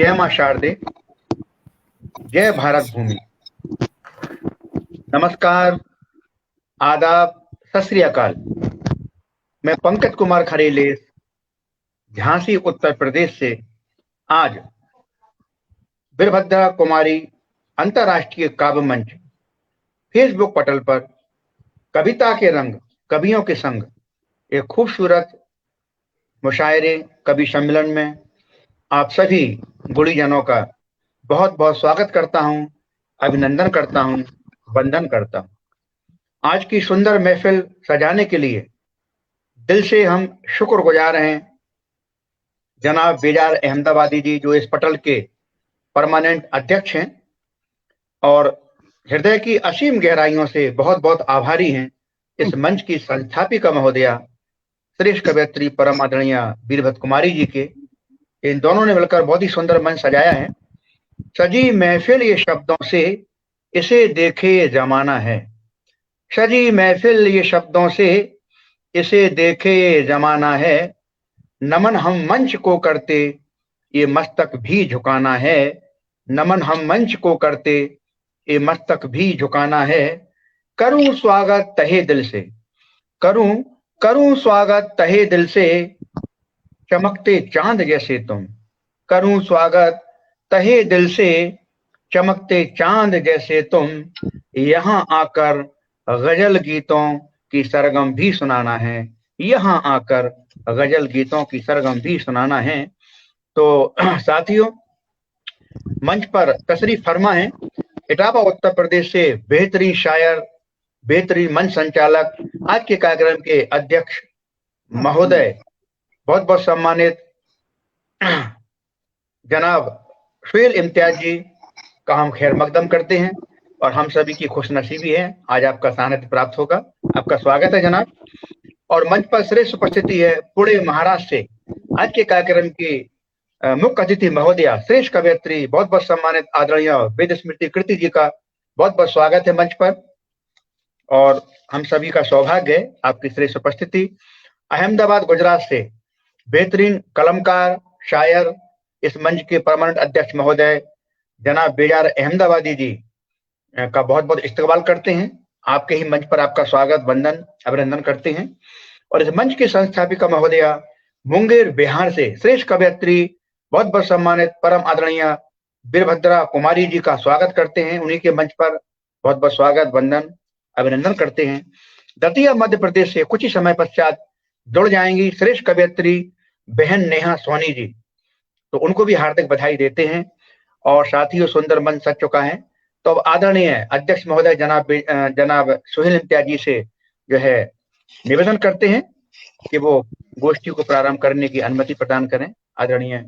जय मां शारदे, जय भारत भूमि। नमस्कार, आदाब, सत श्री अकाल। मैं पंकज कुमार खरेले, झांसी उत्तर प्रदेश से आज वीरभद्रा कुमारी अंतर्राष्ट्रीय काव्य मंच फेसबुक पटल पर कविता के रंग कवियों के संग एक खूबसूरत मुशायरे कवि सम्मेलन में आप सभी गुणीजनों का बहुत बहुत स्वागत करता हूं, अभिनंदन करता हूं, वंदन करता हूं। आज की सुंदर महफिल सजाने के लिए दिल से हम शुक्रगुजार हैं जनाब बेजार अहमदाबादी जी, जो इस पटल के परमानेंट अध्यक्ष हैं और हृदय की असीम गहराइयों से बहुत बहुत आभारी हैं इस मंच की संस्थापिका महोदया श्रेष्ठ कवयित्री परम आदरणीय वीरभद्र कुमारी जी के। इन दोनों ने मिलकर बहुत ही सुंदर मंच सजाया है। सजी महफिल ये शब्दों से इसे देखे ये जमाना है, सजी महफिल ये शब्दों से इसे देखे ये जमाना है, नमन हम मंच को करते ये मस्तक भी झुकाना है, नमन हम मंच को करते ये मस्तक भी झुकाना है। करूं स्वागत तहे दिल से, करूं स्वागत तहे दिल से, चमकते चांद जैसे तुम, करूं स्वागत तहे दिल से, चमकते चांद जैसे तुम, यहाँ आकर गजल गीतों की सरगम भी सुनाना है, यहाँ आकर गजल गीतों की सरगम भी सुनाना है। तो साथियों, मंच पर तशरीफ फरमा है इटावा उत्तर प्रदेश से बेहतरीन शायर, बेहतरीन मंच संचालक, आज के कार्यक्रम के अध्यक्ष महोदय, बहुत बहुत सम्मानित जनाब सुहेल इम्तियाज जी का हम खैर मकदम करते हैं और हम सभी की खुशनसीबी है आज आपका सानिध्य प्राप्त होगा। आपका स्वागत है जनाब। और मंच पर श्रेष्ठ उपस्थिति है पुणे महाराष्ट्र से आज के कार्यक्रम की मुख्य अतिथि महोदया श्रेष्ठ कवयित्री, बहुत बहुत सम्मानित आदरणीय वेद स्मृति कृति जी का बहुत बहुत स्वागत है मंच पर। और हम सभी का सौभाग्य है आपकी श्रेष्ठ उपस्थिति। अहमदाबाद गुजरात से बेहतरीन कलमकार, शायर, इस मंच के परमानेंट अध्यक्ष महोदय जनाब बेजार अहमदाबादी जी का बहुत बहुत इस्तकबाल करते हैं। आपके ही मंच पर आपका स्वागत, वंदन, अभिनंदन करते हैं। और इस मंच की संस्थापिका महोदया मुंगेर बिहार से श्रेष्ठ कवयित्री, बहुत बहुत सम्मानित परम आदरणीय वीरभद्रा कुमारी जी का स्वागत करते हैं। उन्हीं के मंच पर बहुत बहुत स्वागत, वंदन, अभिनंदन करते हैं। दतिया मध्य प्रदेश से कुछ ही समय पश्चात जुड़ जाएंगी श्रेष्ठ कवयित्री बहन नेहा सोनी जी, तो उनको भी हार्दिक बधाई देते हैं। और साथ ही सुंदर मंच सज चुका है, तो अब आदरणीय अध्यक्ष महोदय जनाब सुहेल इम्तियाज जी से जो है निवेदन करते हैं कि वो गोष्ठी को प्रारंभ करने की अनुमति प्रदान करें। आदरणीय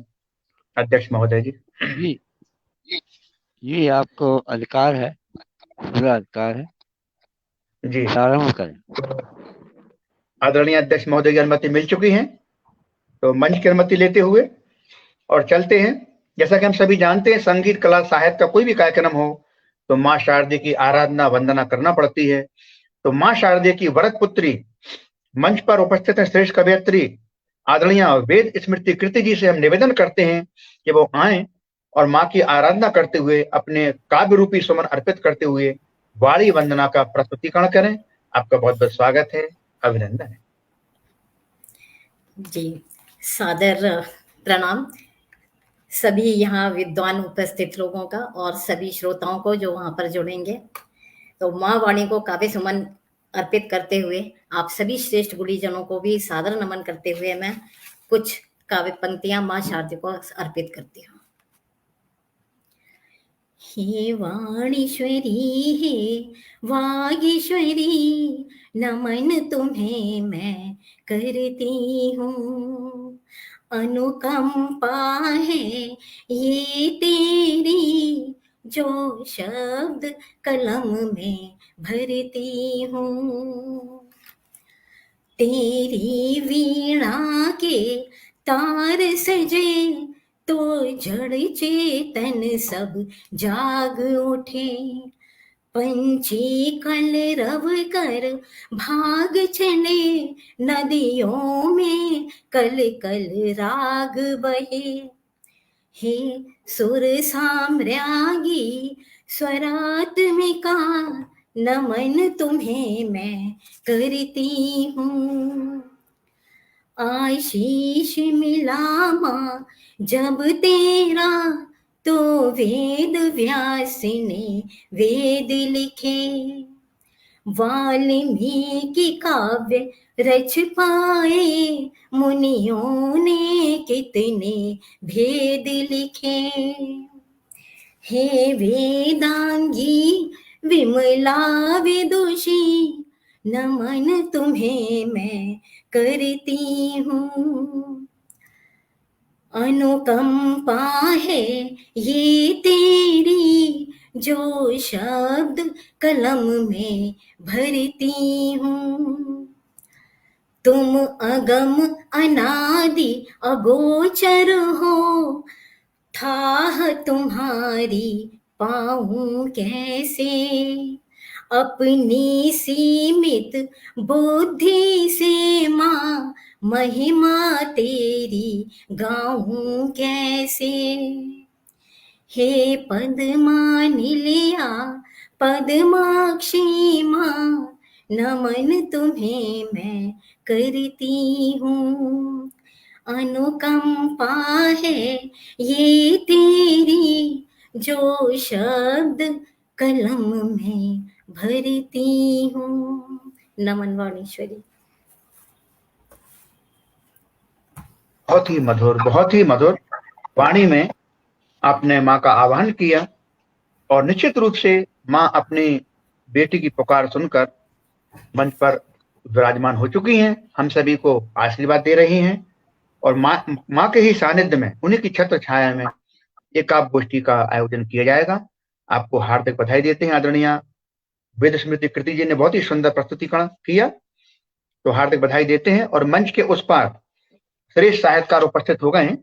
अध्यक्ष महोदय जी। ये आपको अधिकार है, पूरा अधिकार है जी, प्रारंभ करें। आदरणीय अध्यक्ष महोदय की अनुमति मिल चुकी है, तो मंच की अनुमति लेते हुए और चलते हैं। जैसा कि हम सभी जानते हैं, संगीत, कला, साहित्य का कोई भी कार्यक्रम हो तो माँ शारदे की आराधना वंदना करना पड़ती है। तो माँ शारदे की वरद पुत्री मंच पर उपस्थित है श्रेष्ठ कवयित्री आदरणीय वेद स्मृति कृति जी से हम निवेदन करते हैं कि वो आए और माँ की आराधना करते हुए अपने काव्य रूपी सुमन अर्पित करते हुए वाणी वंदना का प्रस्तुतिकरण करें। आपका बहुत बहुत स्वागत है, अभिनंदन है जी। सादर प्रणाम सभी यहाँ विद्वान उपस्थित लोगों का और सभी श्रोताओं को जो वहां पर जुड़ेंगे। तो माँ वाणी को काव्य सुमन अर्पित करते हुए आप सभी श्रेष्ठ गुणीजनों को भी सादर नमन करते हुए मैं कुछ काव्य पंक्तियां माँ शारदे को अर्पित करती हूँ। हे वाणीश्वरी, हे वागीश्वरी, नमन तुम्हें मैं करती हूँ। अनुकंपा है ये तेरी, जो शब्द कलम में भरती हूँ। तेरी वीणा के तार सजे तो जड़ चेतन सब जाग उठे। पंछी कलरव कर भाग चले, नदियों में कल कल राग बहे। हे सुर साम्राज्ञी स्वरात्मिका, नमन तुम्हें मैं करती हूँ। आशीष मिला माँ जब तेरा, तो वेद व्यास ने वेद लिखे, वाल्मीकि काव्य रच पाए, मुनियों ने कितने भेद लिखे। हे वेदांगी विमला विदुषी, नमन तुम्हें मैं करती हूँ। अनुकंपा है ये तेरी, जो शब्द कलम में भरती हूँ। तुम अगम अनादि अगोचर हो, थाह तुम्हारी पाऊं कैसे। अपनी सीमित बुद्धि से माँ, महिमा तेरी गाऊं कैसे। हे पद्मा निलया पद्माक्षी माँ, नमन तुम्हें मैं करती हूँ। अनुकंपा है ये तेरी, जो शब्द कलम में भरती हूँ। नमन वाणीश्वरी। बहुत ही मधुर, बहुत ही मधुर वाणी में आपने माँ का आह्वान किया, और निश्चित रूप से माँ अपनी बेटी की पुकार सुनकर मंच पर विराजमान हो चुकी हैं, हम सभी को आशीर्वाद दे रही हैं, और माँ के ही सानिध्य में, उन्हीं की छत्र छाया में एक काव्य गोष्ठी का आयोजन किया जाएगा। आपको हार्दिक बधाई देते हैं। आदरणीय वेद स्मृति कृति जी ने बहुत ही सुंदर प्रस्तुतिकरण किया, तो हार्दिक बधाई देते हैं। और मंच के उस पार श्रेष्ठ साहित्यकार उपस्थित हो गए हैं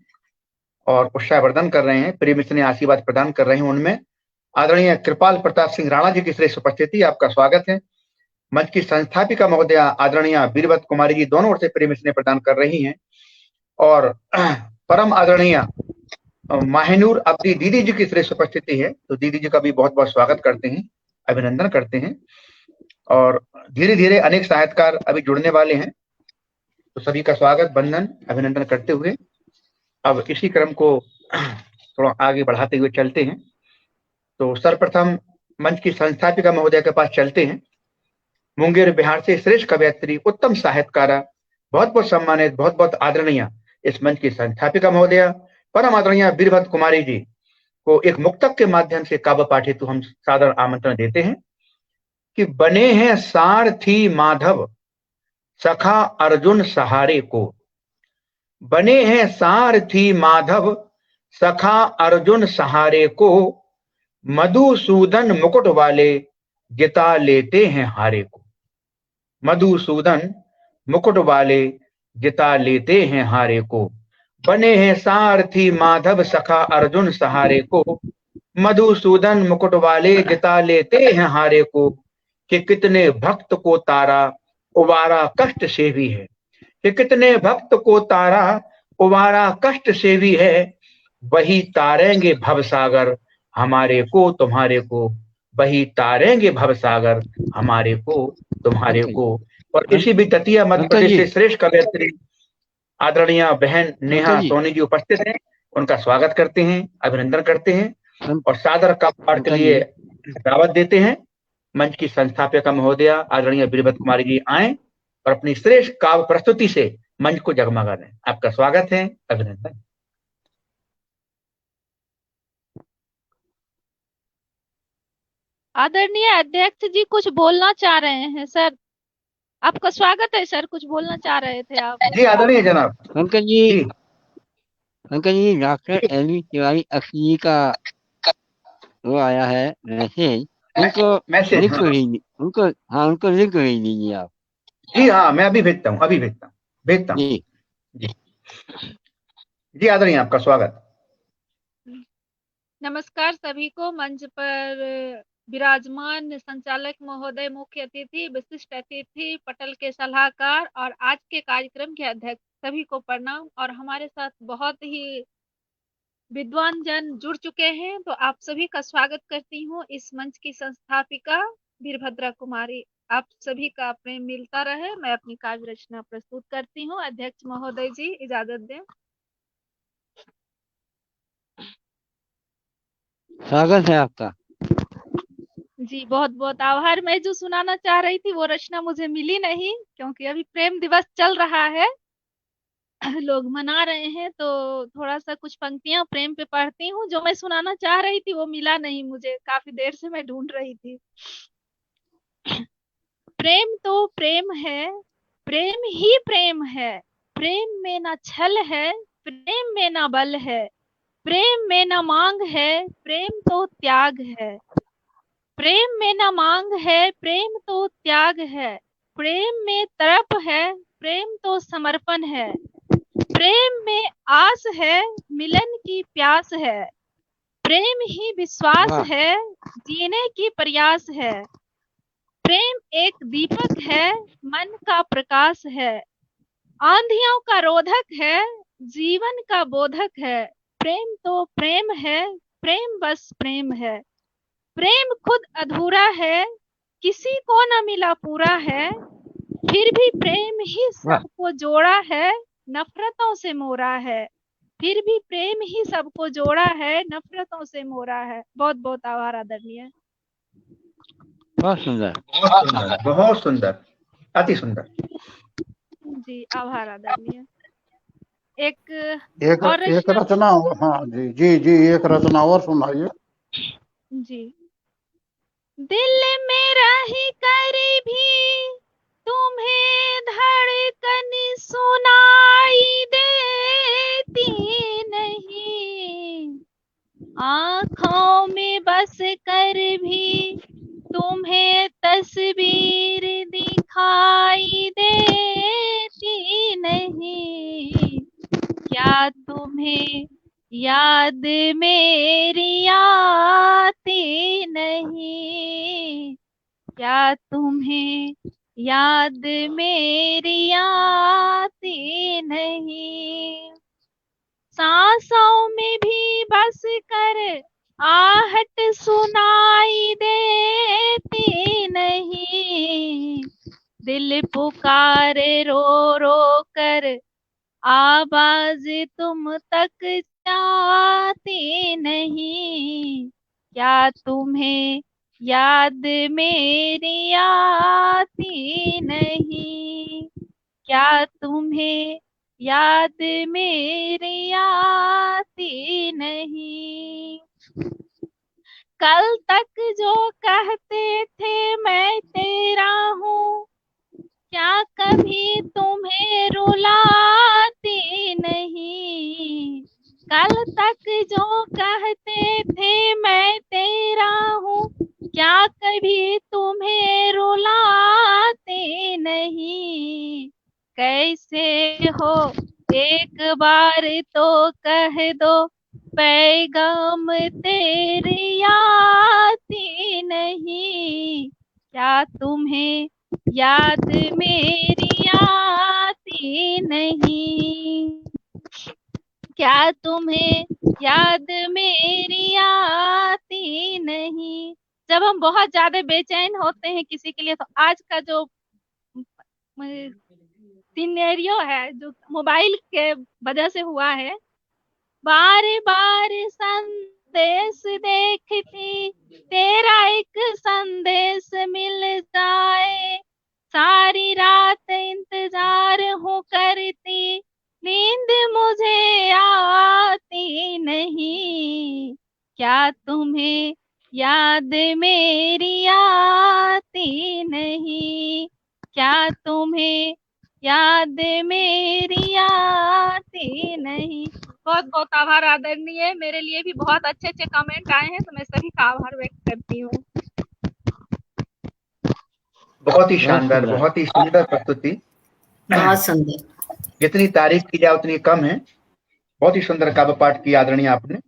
और उत्साहवर्धन कर रहे हैं, प्रेम स्नेह आशीर्वाद प्रदान कर रहे हैं। उनमें आदरणीय कृपाल प्रताप सिंह राणा जी की श्रेष्ठ उपस्थिति, आपका स्वागत है। मंच की संस्थापिका महोदया आदरणीय बीरबत कुमारी जी दोनों ओर से प्रेम स्नेह प्रदान कर रही हैं, और परम आदरणीय माहिनूर अब्दी दीदी जी की श्रेष्ठ उपस्थिति है, तो दीदी जी का भी बहुत बहुत स्वागत करते हैं, अभिनंदन करते हैं। और धीरे धीरे अनेक साहित्यकार अभी जुड़ने वाले हैं, तो सभी का स्वागत, वंदन, अभिनंदन करते हुए अब इसी क्रम को थोड़ा आगे बढ़ाते हुए चलते हैं। तो सर्वप्रथम मंच की संस्थापिका महोदया के पास चलते हैं। मुंगेर बिहार से श्रेष्ठ कवयित्री, उत्तम साहित्यकारा, बहुत बहुत सम्मानित, बहुत बहुत आदरणीय इस मंच की संस्थापिका महोदया परम आदरणीय बीरभद्र कुमारी जी को एक मुक्तक के माध्यम से काव्य पाठ हेतु हम सादर आमंत्रण देते हैं कि बने हैं सारथी माधव सखा अर्जुन सहारे को, बने हैं सारथी माधव सखा अर्जुन सहारे को, मधुसूदन मुकुट वाले जिता लेते हैं हारे को, मधुसूदन मुकुट वाले जिता लेते हैं हारे को, बने हैं सारथी माधव सखा अर्जुन सहारे को, मधुसूदन मुकुट वाले जिता लेते हैं हारे को, कि कितने भक्त को तारा उबारा कष्ट से भी है, कि कितने भक्त को तारा उबारा कष्ट से भी है, वही तारेंगे भवसागर हमारे को तुम्हारे को, वही तारेंगे भवसागर हमारे को तुम्हारे को। और इसी भी तटीय मध्य प्रदेश से श्रेष्ठ कवयित्री आदरणीय बहन नेहा सोनी जी उपस्थित हैं, उनका स्वागत करते हैं, अभिनंदन करते हैं और सादर काव्य पाठ के लिए दावत देते हैं। मंच की संस्थापिका महोदया आदरणीय बीरबत कुमारी जी आए और अपनी श्रेष्ठ काव्य प्रस्तुति से मंच को जगमगा दें। आपका स्वागत है, अभिनंदन। आदरणीय अध्यक्ष जी कुछ बोलना चाह रहे हैं सर, आपका स्वागत है सर, कुछ बोलना चाह रहे थे आप। जी आदरणीय जनाब। अंकल जी, अंकल जी, डॉक्टर एलवी तिवारी अक्सी का वो आया है मैसेज, उनको लिंक भेजिए, उनको लिंक भेज दीजिए आप। जी हाँ, मैं अभी भेजता हूँ, अभी भेजता हूँ जी। जी आदरणीय, आपका स्वागत। नमस्कार सभी को। मंच पर विराजमान संचालक महोदय, मुख्य अतिथि, विशिष्ट अतिथि, पटल के सलाहकार और आज के कार्यक्रम के अध्यक्ष, सभी को प्रणाम। और हमारे साथ बहुत ही विद्वान जन जुड़ चुके हैं, तो आप सभी का स्वागत करती हूँ। इस मंच की संस्थापिका वीरभद्रा कुमारी, आप सभी का प्रेम मिलता रहे। मैं अपनी काव्य रचना प्रस्तुत करती हूँ। अध्यक्ष महोदय जी इजाजत दें। स्वागत है आपका। जी बहुत बहुत आभार। मैं जो सुनाना चाह रही थी वो रचना मुझे मिली नहीं, क्योंकि अभी प्रेम दिवस चल रहा है, लोग मना रहे हैं, तो थोड़ा सा कुछ पंक्तियां प्रेम पे पढ़ती हूँ। जो मैं सुनाना चाह रही थी वो मिला नहीं मुझे, काफी देर से मैं ढूंढ रही थी। प्रेम तो प्रेम है, प्रेम ही प्रेम है, प्रेम में ना छल है, प्रेम में ना बल है, प्रेम में ना मांग है, प्रेम तो त्याग है। प्रेम में ना मांग है, प्रेम तो त्याग है, प्रेम में तड़प है, प्रेम तो समर्पण है, प्रेम में आस है, मिलन की प्यास है, प्रेम ही विश्वास वाह। है, जीने की प्रयास है, प्रेम एक दीपक है, मन का प्रकाश है, आंधियों का रोधक है, जीवन का बोधक है, प्रेम तो प्रेम है, प्रेम बस प्रेम है, प्रेम खुद अधूरा है, किसी को न मिला पूरा है, फिर भी प्रेम ही वाह। सबको जोड़ा है, नफरतों से मोड़ा है, फिर भी प्रेम ही सबको जोड़ा है, नफरतों से मोड़ा है। बहुत बहुत आभार आदरणीय। बहुत सुंदर। बहुत सुंदर, बहुत सुंदर, अति सुंदर। जी आभार आदरणीय। एक एक और एक रचना, हाँ जी जी जी, एक रचना और सुनाइए। जी। दिल में रह कर भी तुम्हें धड़कन सुनाई देती नहीं, आँखों में बस कर भी तुम्हें तस्वीर दिखाई देती नहीं, क्या तुम्हें याद मेरी आती नहीं, क्या तुम्हें याद मेरी आती नहीं, सांसों में भी बस कर आहट सुनाई देती नहीं, दिल पुकारे रो रो कर आवाज तुम तक जाती नहीं, क्या तुम्हें याद मेरी आती नहीं, क्या तुम्हें याद मेरी आती नहीं, कल तक जो कहते थे मैं तेरा हूँ, क्या कभी तुम्हें रुलाती नहीं, कल तक जो कहते थे मैं तेरा हूँ, क्या कभी तुम्हें रुलाती नहीं, कैसे हो एक बार तो कह दो पैगाम तेरी आती नहीं, क्या तुम्हें याद मेरी आती नहीं, क्या तुम्हें याद मेरी आती नहीं। जब हम बहुत ज्यादा बेचैन होते हैं किसी के लिए, तो आज का जो सिनेरियो है जो मोबाइल के वजह से हुआ है, बार बार संदेश देखती, तेरा एक संदेश मिल जाए, सारी रात इंतजार हूँ करती, नींद मुझे आती नहीं, क्या तुम्हें याद मेरी आती नहीं, क्या तुम्हें याद मेरी आती नहीं। बहुत बहुत आभार आदरणीय। मेरे लिए भी बहुत अच्छे अच्छे कमेंट आए हैं, तो मैं सभी का आभार व्यक्त करती हूँ। बहुत ही शानदार, बहुत ही सुंदर प्रस्तुति, बहुत सुंदर। जितनी तारीफ की जाए उतनी कम है। बहुत ही सुंदर काव्य पाठ की आदरणीय आपने।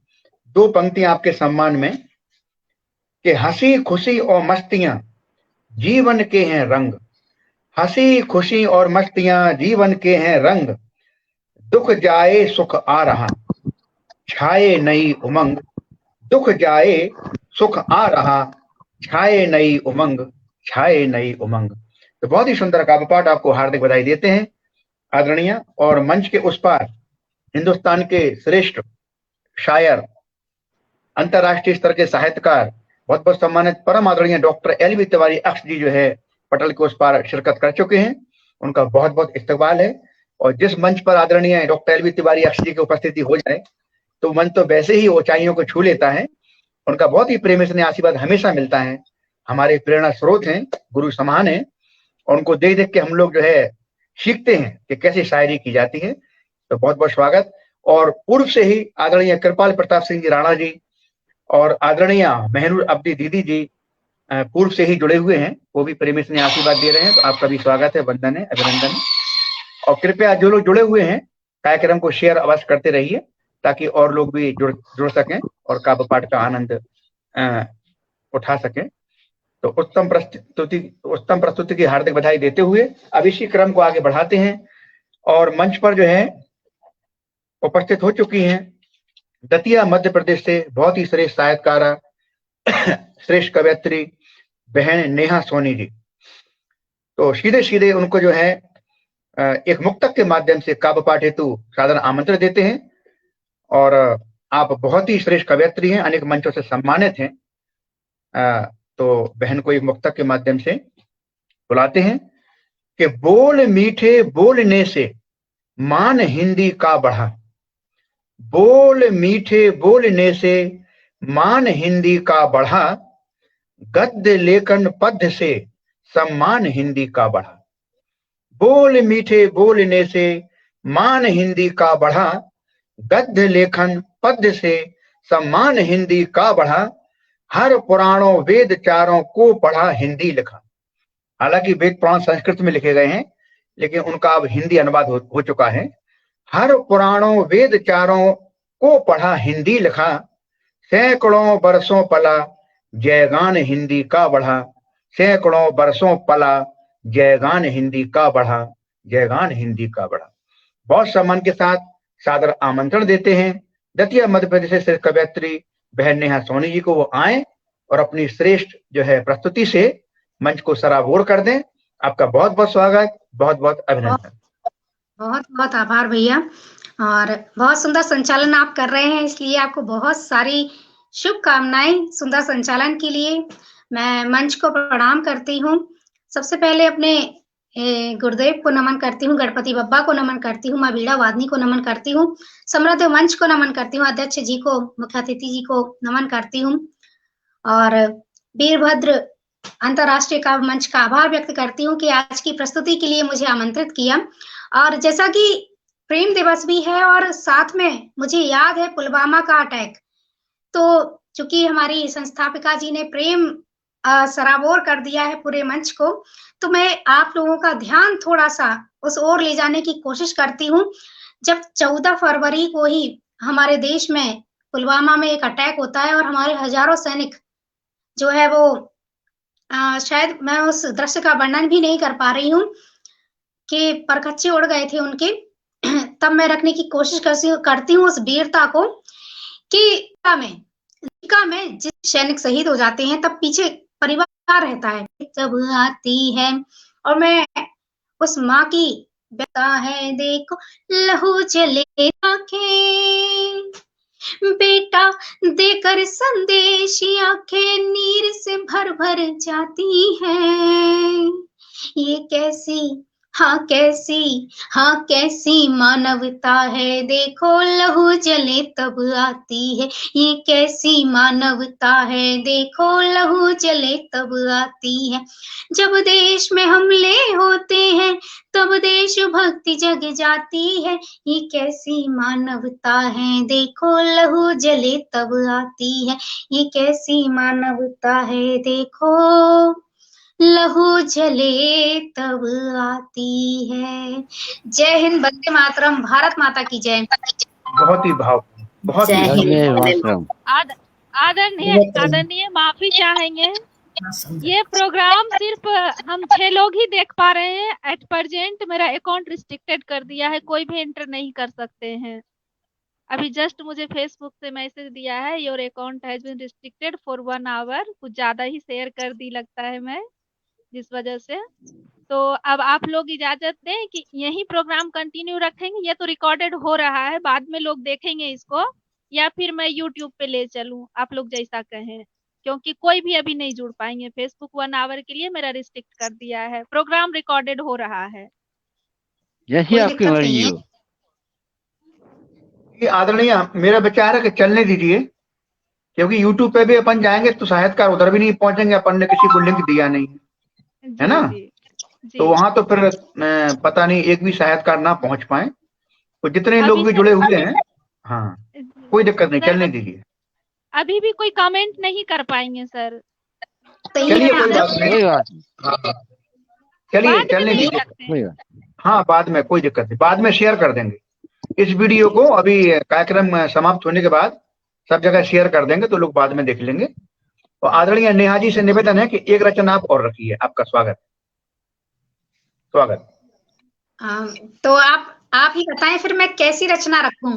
दो पंक्तियां आपके सम्मान में कि हंसी खुशी और मस्तियां जीवन के हैं रंग, हंसी खुशी और मस्तियां जीवन के हैं रंग, दुख जाए सुख आ रहा, छाए नई उमंग, दुख जाए सुख आ रहा, छाए नई उमंग, छाए नई उमंग। तो बहुत ही सुंदर काव्य पाठ, आपको हार्दिक बधाई देते हैं आदरणीय। और मंच के उस पार हिंदुस्तान के श्रेष्ठ शायर, अंतर्राष्ट्रीय स्तर के साहित्यकार, बहुत बहुत सम्मानित परम आदरणीय डॉक्टर LV तिवारी अक्ष जी जो है पटल के उस पार शिरकत कर चुके हैं। उनका बहुत बहुत इस्तकबाल है। और जिस मंच पर आदरणीय डॉक्टर LV तिवारी अक्ष जी की उपस्थिति हो जाए तो मंच तो वैसे ही ऊंचाइयों को छू लेता है। उनका बहुत ही प्रेम स्नेह आशीर्वाद हमेशा मिलता है। हमारे प्रेरणा स्रोत हैं, गुरु समान है। और उनको देख देख के हम लोग जो है सीखते हैं कि कैसे शायरी की जाती है। तो बहुत बहुत स्वागत। और पूर्व से ही आदरणीय कृपाल प्रताप सिंह जी राणा जी और आदरणीय मेहनूर अब्दी दीदी जी पूर्व से ही जुड़े हुए हैं, वो भी प्रेम स्नेह आशीर्वाद दे रहे हैं। तो आपका भी स्वागत है, वंदन है, अभिनंदन है। और कृपया जो लोग जुड़े हुए हैं कार्यक्रम को शेयर अवश्य करते रहिए ताकि और लोग भी जुड़ सकें और काव्य पाठ का आनंद उठा सकें। तो उत्तम प्रस्तुति की हार्दिक बधाई देते हुए अब इसी क्रम को आगे बढ़ाते हैं। और मंच पर जो है उपस्थित हो चुकी हैं दतिया मध्य प्रदेश से बहुत ही श्रेष्ठ साहित्यकारा, श्रेष्ठ कवयित्री बहन नेहा सोनी जी। तो सीधे सीधे उनको जो है एक मुक्तक के माध्यम से काव्य पाठ हेतु सादर आमंत्रण देते हैं। और आप बहुत ही श्रेष्ठ कवयित्री हैं, अनेक मंचों से सम्मानित हैं। तो बहन को एक मुक्तक के माध्यम से बुलाते हैं कि बोल मीठे बोलने से मान हिंदी का बढ़ा, बोल मीठे बोलने से मान हिंदी का बढ़ा, गद्य लेखन पद्य से सम्मान हिंदी का बढ़ा। बोल मीठे बोलने से मान हिंदी का बढ़ा, गद्य लेखन पद्य से सम्मान हिंदी का बढ़ा, हर पुराणों वेद चारों को पढ़ा हिंदी लिखा। हालांकि वेद पुराण संस्कृत में लिखे गए हैं लेकिन उनका अब हिंदी अनुवाद हो चुका है। हर पुराणों वेद चारों को पढ़ा हिंदी लिखा, सैकड़ों बरसों पला जयगान हिंदी का बढ़ा, सैकड़ों बरसों पला जयगान हिंदी का बढ़ा, जयगान हिंदी का बढ़ा। बहुत सम्मान के साथ सादर आमंत्रण देते हैं दतिया मध्य प्रदेश से कवयित्री बहन नेहा सोनी जी को, वो आए और अपनी श्रेष्ठ जो है प्रस्तुति से मंच को सराबोर कर दें। आपका बहुत बहुत स्वागत, बहुत बहुत अभिनंदन। बहुत बहुत आभार भैया, और बहुत सुंदर संचालन आप कर रहे हैं, इसलिए आपको बहुत सारी शुभकामनाएं सुंदर संचालन के लिए। मैं मंच को प्रणाम करती हूँ। सबसे पहले अपने गुरुदेव को नमन करती हूँ, गणपति बप्पा को नमन करती हूँ, माँ बीड़ा वादनी को नमन करती हूँ, समृद्ध मंच को नमन करती हूँ, अध्यक्ष जी को, मुख्य अतिथि जी को नमन करती हूँ, और वीरभद्र अंतर्राष्ट्रीय काव्य मंच का आभार व्यक्त करती हूँ कि आज की प्रस्तुति के लिए मुझे आमंत्रित किया। और जैसा कि प्रेम दिवस भी है और साथ में मुझे याद है पुलवामा का अटैक, तो चूंकि हमारी संस्थापिका जी ने प्रेम सराबोर कर दिया है पूरे मंच को, तो मैं आप लोगों का ध्यान थोड़ा सा उस ओर ले जाने की कोशिश करती हूँ। जब 14 फरवरी को ही हमारे देश में पुलवामा में एक अटैक होता है और हमारे हजारों सैनिक जो है वो शायद मैं उस दृश्य का वर्णन भी नहीं कर पा रही हूँ कि परखच्चे उड़ गए थे उनके। तब मैं रखने की कोशिश करती हूँ उस वीरता को कि में जिस सैनिक शहीद हो जाते हैं तब पीछे परिवार रहता है, जब आती है, और मैं उस माँ की बेटा है देखो लहू चले आंखें, बेटा देकर संदेश आंखें नीर से भर भर जाती हैं, ये कैसी कैसी मानवता है, देखो लहू जले तब आती है, ये कैसी मानवता है, देखो लहू जले तब आती है, जब देश में हमले होते हैं तब देशभक्ति जग जाती है, ये कैसी मानवता है, देखो लहू जले तब आती है, ये कैसी मानवता है, देखो लहू जले तब आती है। जय हिंद, वंदे मातरम, भारत माता की जय। बहुत ही भाव, बहुत ही आदरणीय माफी चाहेंगे, ये प्रोग्राम सिर्फ हम 6 लोग ही देख पा रहे हैं एट प्रेजेंट। मेरा अकाउंट रिस्ट्रिक्टेड कर दिया है, कोई भी एंटर नहीं कर सकते हैं। अभी जस्ट मुझे फेसबुक से मैसेज दिया है, your account has been restricted for 1 hour. कुछ ज्यादा ही शेयर कर दी लगता है मैं, जिस वजह से। तो अब आप लोग इजाजत दें कि यही प्रोग्राम कंटिन्यू रखेंगे। ये तो रिकॉर्डेड हो रहा है, बाद में लोग देखेंगे इसको, या फिर मैं यूट्यूब पे ले चलूं, आप लोग जैसा कहें। क्योंकि कोई भी अभी नहीं जुड़ पाएंगे। फेसबुक 1 आवर के लिए मेरा रिस्ट्रिक्ट कर दिया है। प्रोग्राम रिकॉर्डेड हो रहा है। जैसी कोई आपकी दिक्कत मर्जी नहीं है। हो। ये आदरणीय, मेरा विचार है कि चलने दीजिए, क्योंकि YouTube पे भी अपन जाएंगे तो साहित्यकार उधर भी नहीं पहुंचेंगे, अपन ने किसी को लिंक दिया नहीं है जी ना। जी तो जी। वहां तो फिर पता नहीं एक भी साहित्यकार ना पहुंच पाए। तो जितने अभी लोग भी सर, जुड़े हुए हैं, हाँ, कोई दिक्कत नहीं, सर चलने दीजिए। अभी भी कोई कमेंट नहीं कर पाएंगे सर। सही चलिए, है कोई सर। बात नहीं। कोई बात नहीं, हाँ, चलिए बाद में चलने देख दीजिए। सकते हैं। कोई बात हाँ, बाद में कोई दिक्कत नहीं, बाद में शेयर कर देंगे इस वीडियो को। अभी कार्यक्रम समाप्त होने के बाद सब जगह शेयर कर देंगे, तो लोग बाद में देख लेंगे। और आदरणीय नेहा जी से निवेदन है कि एक रचना आप और रखिए। आपका स्वागत स्वागत। तो आप ही बताएं फिर मैं कैसी रचना रखूं?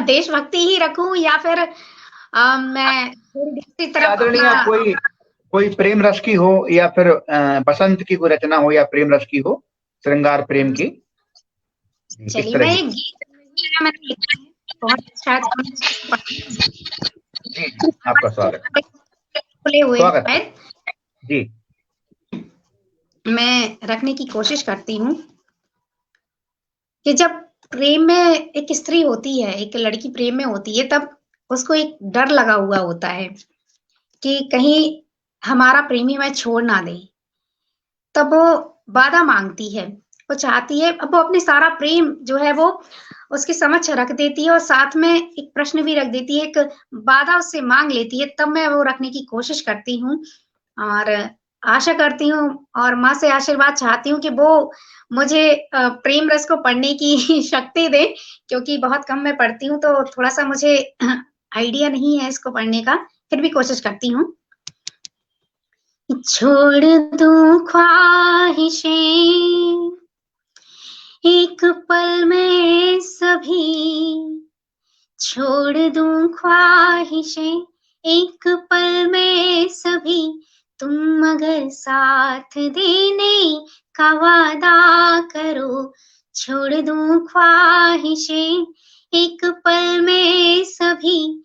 देशभक्ति ही रखूं या फिर मैं थोड़ी दूसरी तरफ आदरणीय, अपना कोई प्रेम रस की हो, या फिर बसंत की कोई रचना हो, या प्रेम रस की हो, श्रृंगार प्रेम की, इस चलिए तरह मैं की। एक गीत मैंने लिखा है, बहुत अच्छा है। जी, आपका स्वागत खुले हुए स्वागत हैं। जी। मैं रखने की कोशिश करती हूँ कि जब प्रेम में एक स्त्री होती है, एक लड़की प्रेम में होती है, तब उसको एक डर लगा हुआ होता है कि कहीं हमारा प्रेमी हमें छोड़ ना दे। तब वो वादा मांगती है, वो चाहती है, अब वो अपने सारा प्रेम जो है वो उसके समक्ष रख देती है और साथ में एक प्रश्न भी रख देती है, एक वादा उससे मांग लेती है। तब मैं वो रखने की कोशिश करती हूँ और आशा करती हूँ और माँ से आशीर्वाद चाहती हूँ कि वो मुझे प्रेम रस को पढ़ने की शक्ति दे, क्योंकि बहुत कम मैं पढ़ती हूँ, तो थोड़ा सा मुझे आइडिया नहीं है इसको पढ़ने का, फिर भी कोशिश करती हूँ। छोड़ दूं ख्वाहिशें एक पल में सभी, छोड़ दूं ख्वाहिशें एक पल में सभी, तुम मगर साथ देने का वादा करो। छोड़ दूं ख्वाहिशें एक पल में सभी,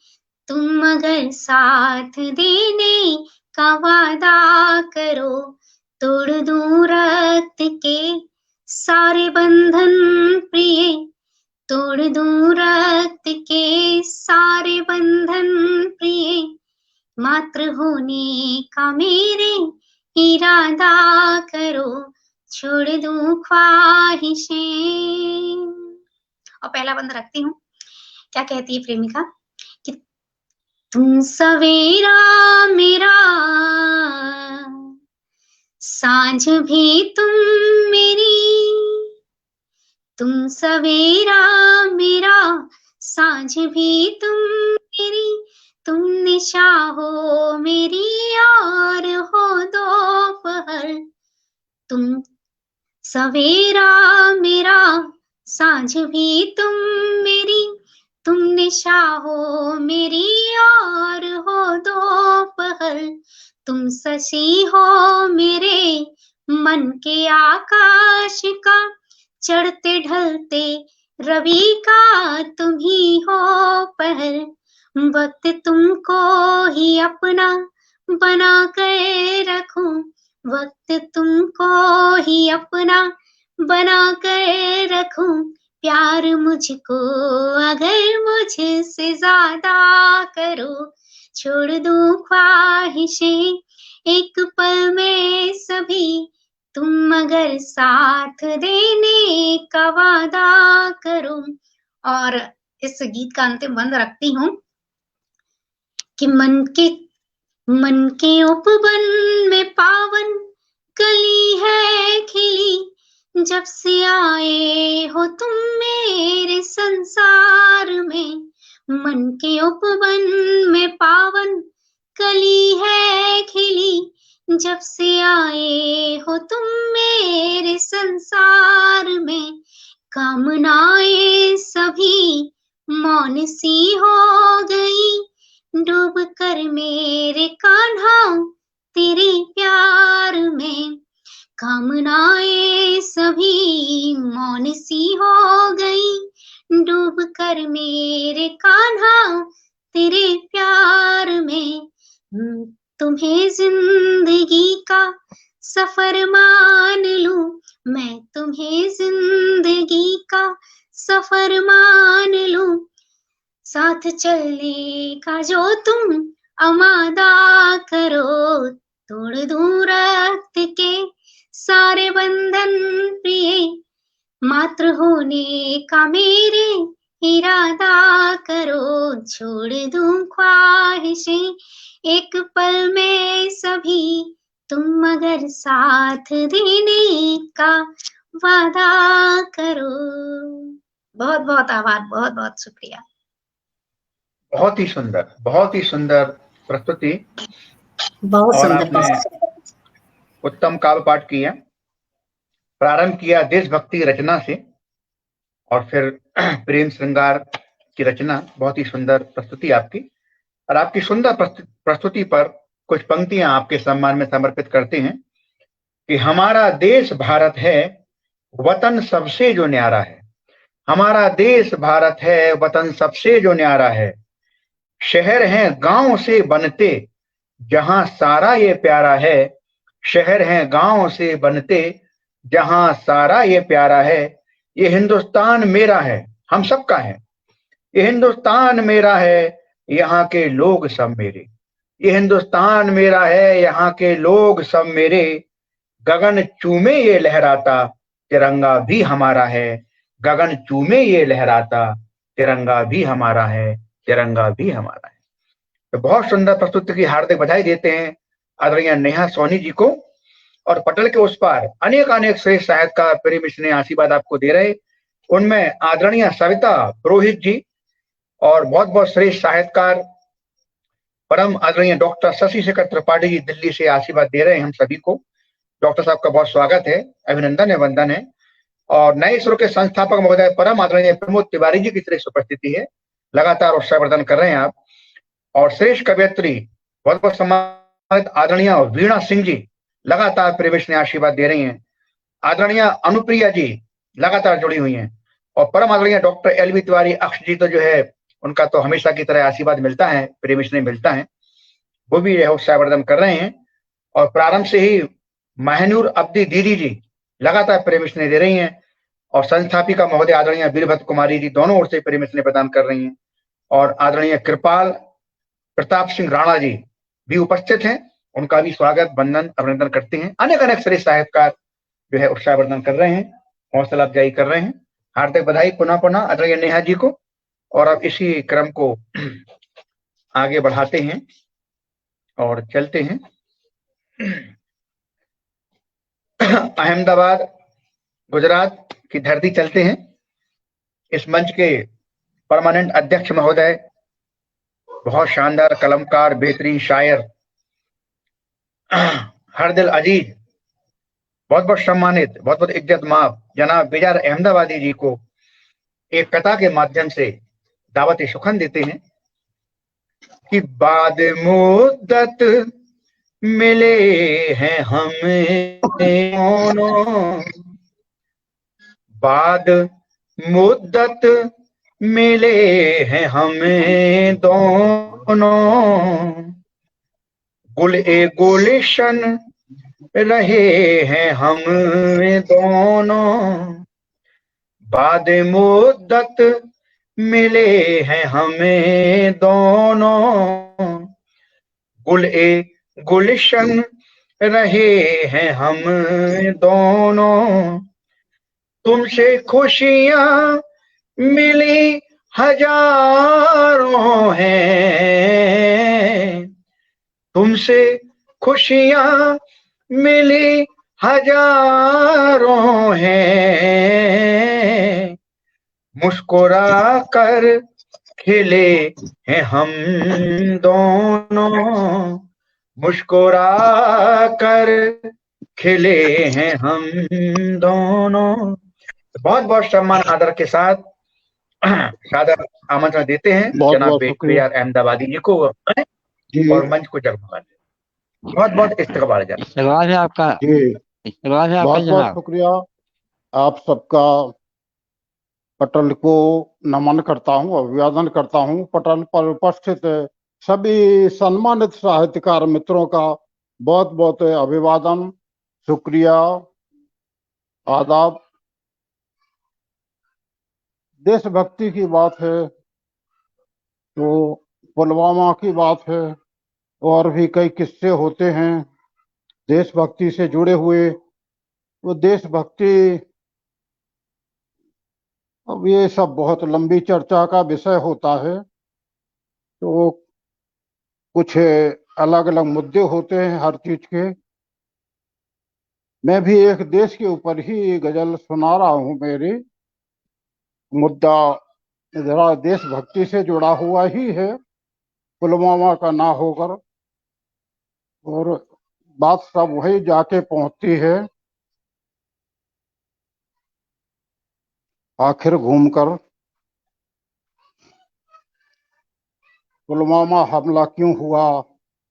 तुम मगर साथ देने का वादा करो। तोड़ दूं रक्त के सारे बंधन प्रिय, तोड़ दूं रक्त के सारे बंधन प्रिय, मात्र होने का मेरे इरादा करो। छोड़ दूं ख्वाहिशें। और पहला बंद रखती हूँ। क्या कहती है प्रेमिका कि तुम सवेरा मेरा, सांझ भी तुम मेरी, तुम सवेरा मेरा, सांझ भी तुम मेरी, तुम निशा हो मेरी और हो दोपहर। तुम सवेरा मेरा, सांझ भी तुम मेरी, तुम निशा हो मेरी और हो दोपहर। तुम शशि हो मेरे मन के आकाश का, चढ़ते ढलते रवि का तुम ही हो पहर। वक्त तुमको ही अपना बना कर रखूं, वक्त तुमको ही अपना बना कर रखूं। प्यार मुझको अगर मुझसे ज्यादा करो। छोड़ दूं ख्वाहिशें एक पल में सभी, तुम मगर साथ देने का वादा करो। और इस गीत का अंतिम बंद रखती हूँ कि मन के उपवन में पावन कली है खिली, जब से आए हो तुम मेरे संसार में। मन के उपवन में पावन कली है खिली, जब से आए हो तुम मेरे संसार में। कामनाएं सभी मौन सी हो गई डूब कर मेरे कान्हा तेरे प्यार में। कामनाएं सभी मौन सी हो गई डूब कर मेरे कान्हा तेरे प्यार में। तुम्हें जिंदगी का सफर मान लूं, मैं तुम्हें जिंदगी का सफर मान लूं। साथ चलने का जो तुम अमादा करो, तोड़ दूं रक्त के सारे बंधन प्रिय। मात्र होने का मेरे इरादा करो, छोड़ दूं ख्वाहिशें एक पल में सभी। तुम मगर साथ देने का वादा करो। बहुत बहुत आभार, बहुत बहुत शुक्रिया। बहुत ही सुंदर प्रस्तुति। बहुत और सुंदर आपने उत्तम काव्य पाठ किया। प्रारंभ किया देशभक्ति रचना से और फिर प्रेम श्रृंगार की रचना। बहुत ही सुंदर प्रस्तुति आपकी। और आपकी सुंदर प्रस्तुति पर कुछ पंक्तियां आपके सम्मान में समर्पित करते हैं कि हमारा देश भारत है, वतन सबसे जो न्यारा है। हमारा देश भारत है, वतन सबसे जो न्यारा है। शहर हैं गांव से बनते, जहां सारा ये प्यारा है। शहर हैं गांव से बनते, जहां सारा ये प्यारा है। ये हिंदुस्तान मेरा है, हम सबका है। ये हिंदुस्तान मेरा है, यहाँ के लोग सब मेरे। ये हिंदुस्तान मेरा है, यहाँ के लोग सब मेरे। गगन चूमे ये लहराता, तिरंगा भी हमारा है। गगन चूमे ये लहराता, तिरंगा भी हमारा है, तिरंगा भी हमारा है। तो बहुत सुंदर प्रस्तुति की हार्दिक बधाई देते हैं आदरणीय नेहा सोनी जी को। और पटल के उस पार अनेक श्रेष्ठ साहित्यकार प्रेम स्नेह आशीर्वाद आपको दे रहे। उनमें आदरणीय सविता पुरोहित जी और बहुत बहुत श्रेष्ठ साहित्यकार परम आदरणीय डॉक्टर शशि शेखर त्रिपाठी जी दिल्ली से आशीर्वाद दे रहे हैं हम सभी को। डॉक्टर साहब का बहुत स्वागत है, अभिनंदन है, वंदन है। और नए इसरो के संस्थापक महोदय परम आदरणीय प्रमोद तिवारी जी की श्रेष्ठ उपस्थिति है, लगातार उत्साहवर्धन कर रहे हैं आप। और श्रेष्ठ कवयित्री बहुत बहुत सम्मानित आदरणीय वीणा सिंह जी लगातार प्रवेश ने आशीर्वाद दे रही हैं। आदरणीय अनुप्रिया जी लगातार जुड़ी हुई हैं। और परम आदरणीय डॉक्टर एल.वी. तिवारी अक्ष जी तो जो है उनका तो हमेशा की तरह आशीर्वाद मिलता है, प्रेमिश ने मिलता है, वो भी यह उत्साहवर्धन कर रहे हैं। और प्रारंभ से ही महनूर अब्दी दीदी जी लगातार प्रेमिश ने दे रही हैं। और संस्थापिका महोदय आदरणीय वीरभद्र कुमारी जी दोनों ओर से प्रेमिश ने प्रदान कर रही हैं। और आदरणीय कृपाल प्रताप सिंह राणा जी भी उपस्थित हैं, उनका भी स्वागत वंदन अभिनंदन करते हैं। अनेक श्रेष्ठ साहित्यकार जो है उत्साहवर्धन कर रहे हैं, हौसला अफजाई कर रहे हैं। हार्दिक बधाई पुनः आदरणीय नेहा जी को। और अब इसी क्रम को आगे बढ़ाते हैं और चलते हैं अहमदाबाद गुजरात की धरती चलते हैं। इस मंच के परमानेंट अध्यक्ष महोदय, बहुत शानदार कलमकार, बेहतरीन शायर, हर दिल अजीज, बहुत बहुत सम्मानित, बहुत बहुत इज्जत माफ जनाब बेजार अहमदाबादी जी को एक कथा के माध्यम से दावत सुखन देते हैं कि बाद मुद्दत मिले हैं हमें दोनों, बाद मुद्दत मिले हैं हमें दोनों। गुलशन रहे हैं हम दोनों। बाद मुद्दत मिले हैं हमें दोनों। गुलशन रहे हैं हम दोनों। तुमसे खुशियां मिली हजारों हैं। तुमसे खुशियां मिली हजारों हैं। मुस्कुरा कर खिले हैं हम दोनों। मुस्कुरा कर खिले हैं हम दोनों। बहुत बहुत सम्मान आदर के साथ सादर आमंत्रण देते हैं बहुत जनाब बहुत शुक्रिया बेयार अहमदाबादी जी को जी और मंच को जगमगा दें। बहुत बहुत इस्तकबाल जनाब। इस्तकबाल है आपका, जी। इस्तकबाल है आपका बहुत बहुत जनाब। शुक्रिया आप सबका। पटल को नमन करता हूँ, अभिवादन करता हूँ। पटल पर उपस्थित सभी सम्मानित साहित्यकार मित्रों का बहुत बहुत अभिवादन, शुक्रिया, आदाब। देशभक्ति की बात है तो पुलवामा की बात है, और भी कई किस्से होते हैं देशभक्ति से जुड़े हुए। वो देशभक्ति, अब ये सब बहुत लंबी चर्चा का विषय होता है, तो कुछ अलग अलग मुद्दे होते हैं हर चीज के। मैं भी एक देश के ऊपर ही गजल सुना रहा हूँ। मेरी मुद्दा जरा देशभक्ति से जुड़ा हुआ ही है, पुलवामा का ना होकर, और बात सब वही जाके पहुंचती है आखिर घूमकर। पुलवामा हमला क्यों हुआ,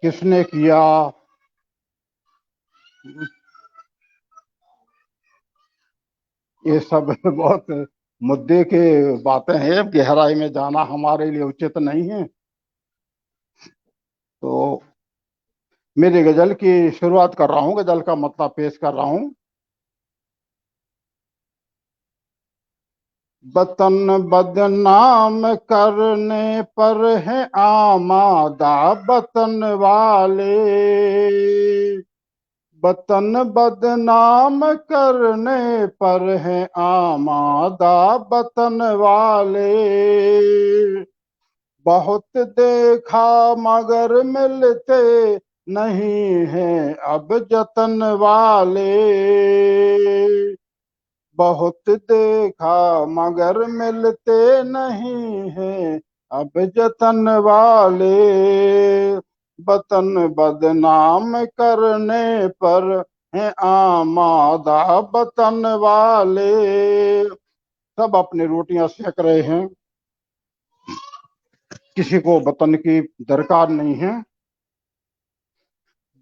किसने किया, ये सब बहुत मुद्दे के बातें हैं। गहराई में जाना हमारे लिए उचित नहीं है। तो मेरी गजल की शुरुआत कर रहा हूँ, गजल का मतलब पेश कर रहा हूँ। वतन बदनाम करने पर है आमादा वतन वाले, वतन बदनाम करने पर है आमादा वतन वाले। बहुत देखा मगर मिलते नहीं हैं अब जतन वाले, बहुत देखा मगर मिलते नहीं हैं अब जतन वाले। वतन बदनाम करने पर हैं आमादा वतन वाले। सब अपनी रोटियां सेक रहे हैं, किसी को वतन की दरकार नहीं है।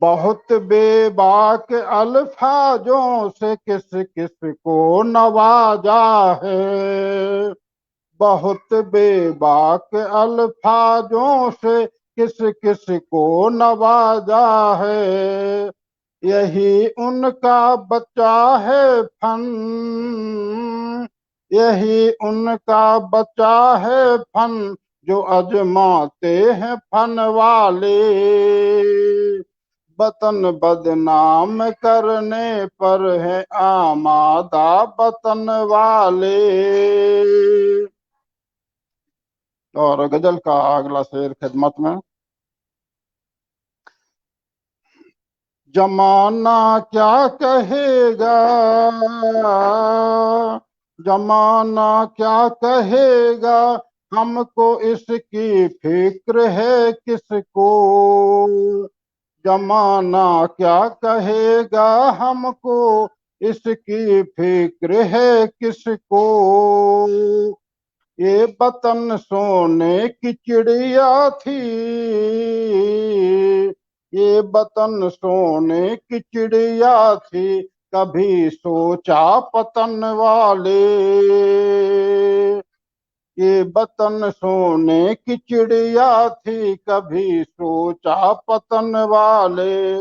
बहुत बेबाक अल्फाजों से किस किस को नवाजा है, बहुत बेबाक अल्फाजों से किस किस को नवाजा है। यही उनका बच्चा है फन, यही उनका बच्चा है फन, जो अजमाते हैं फन वाले। वतन बदनाम करने पर है आमादा वतन वाले। और गजल का अगला शेर खिदमत में। जमाना क्या कहेगा, जमाना क्या कहेगा, हमको इसकी फिक्र है किसको। जमाना क्या कहेगा, हमको इसकी फिक्र है किसको। ये वतन सोने की चिड़िया थी, ये वतन सोने की चिड़िया थी, कभी सोचा पतन वाले। ये वतन सोने की चिड़िया थी, कभी सोचा पतन वाले।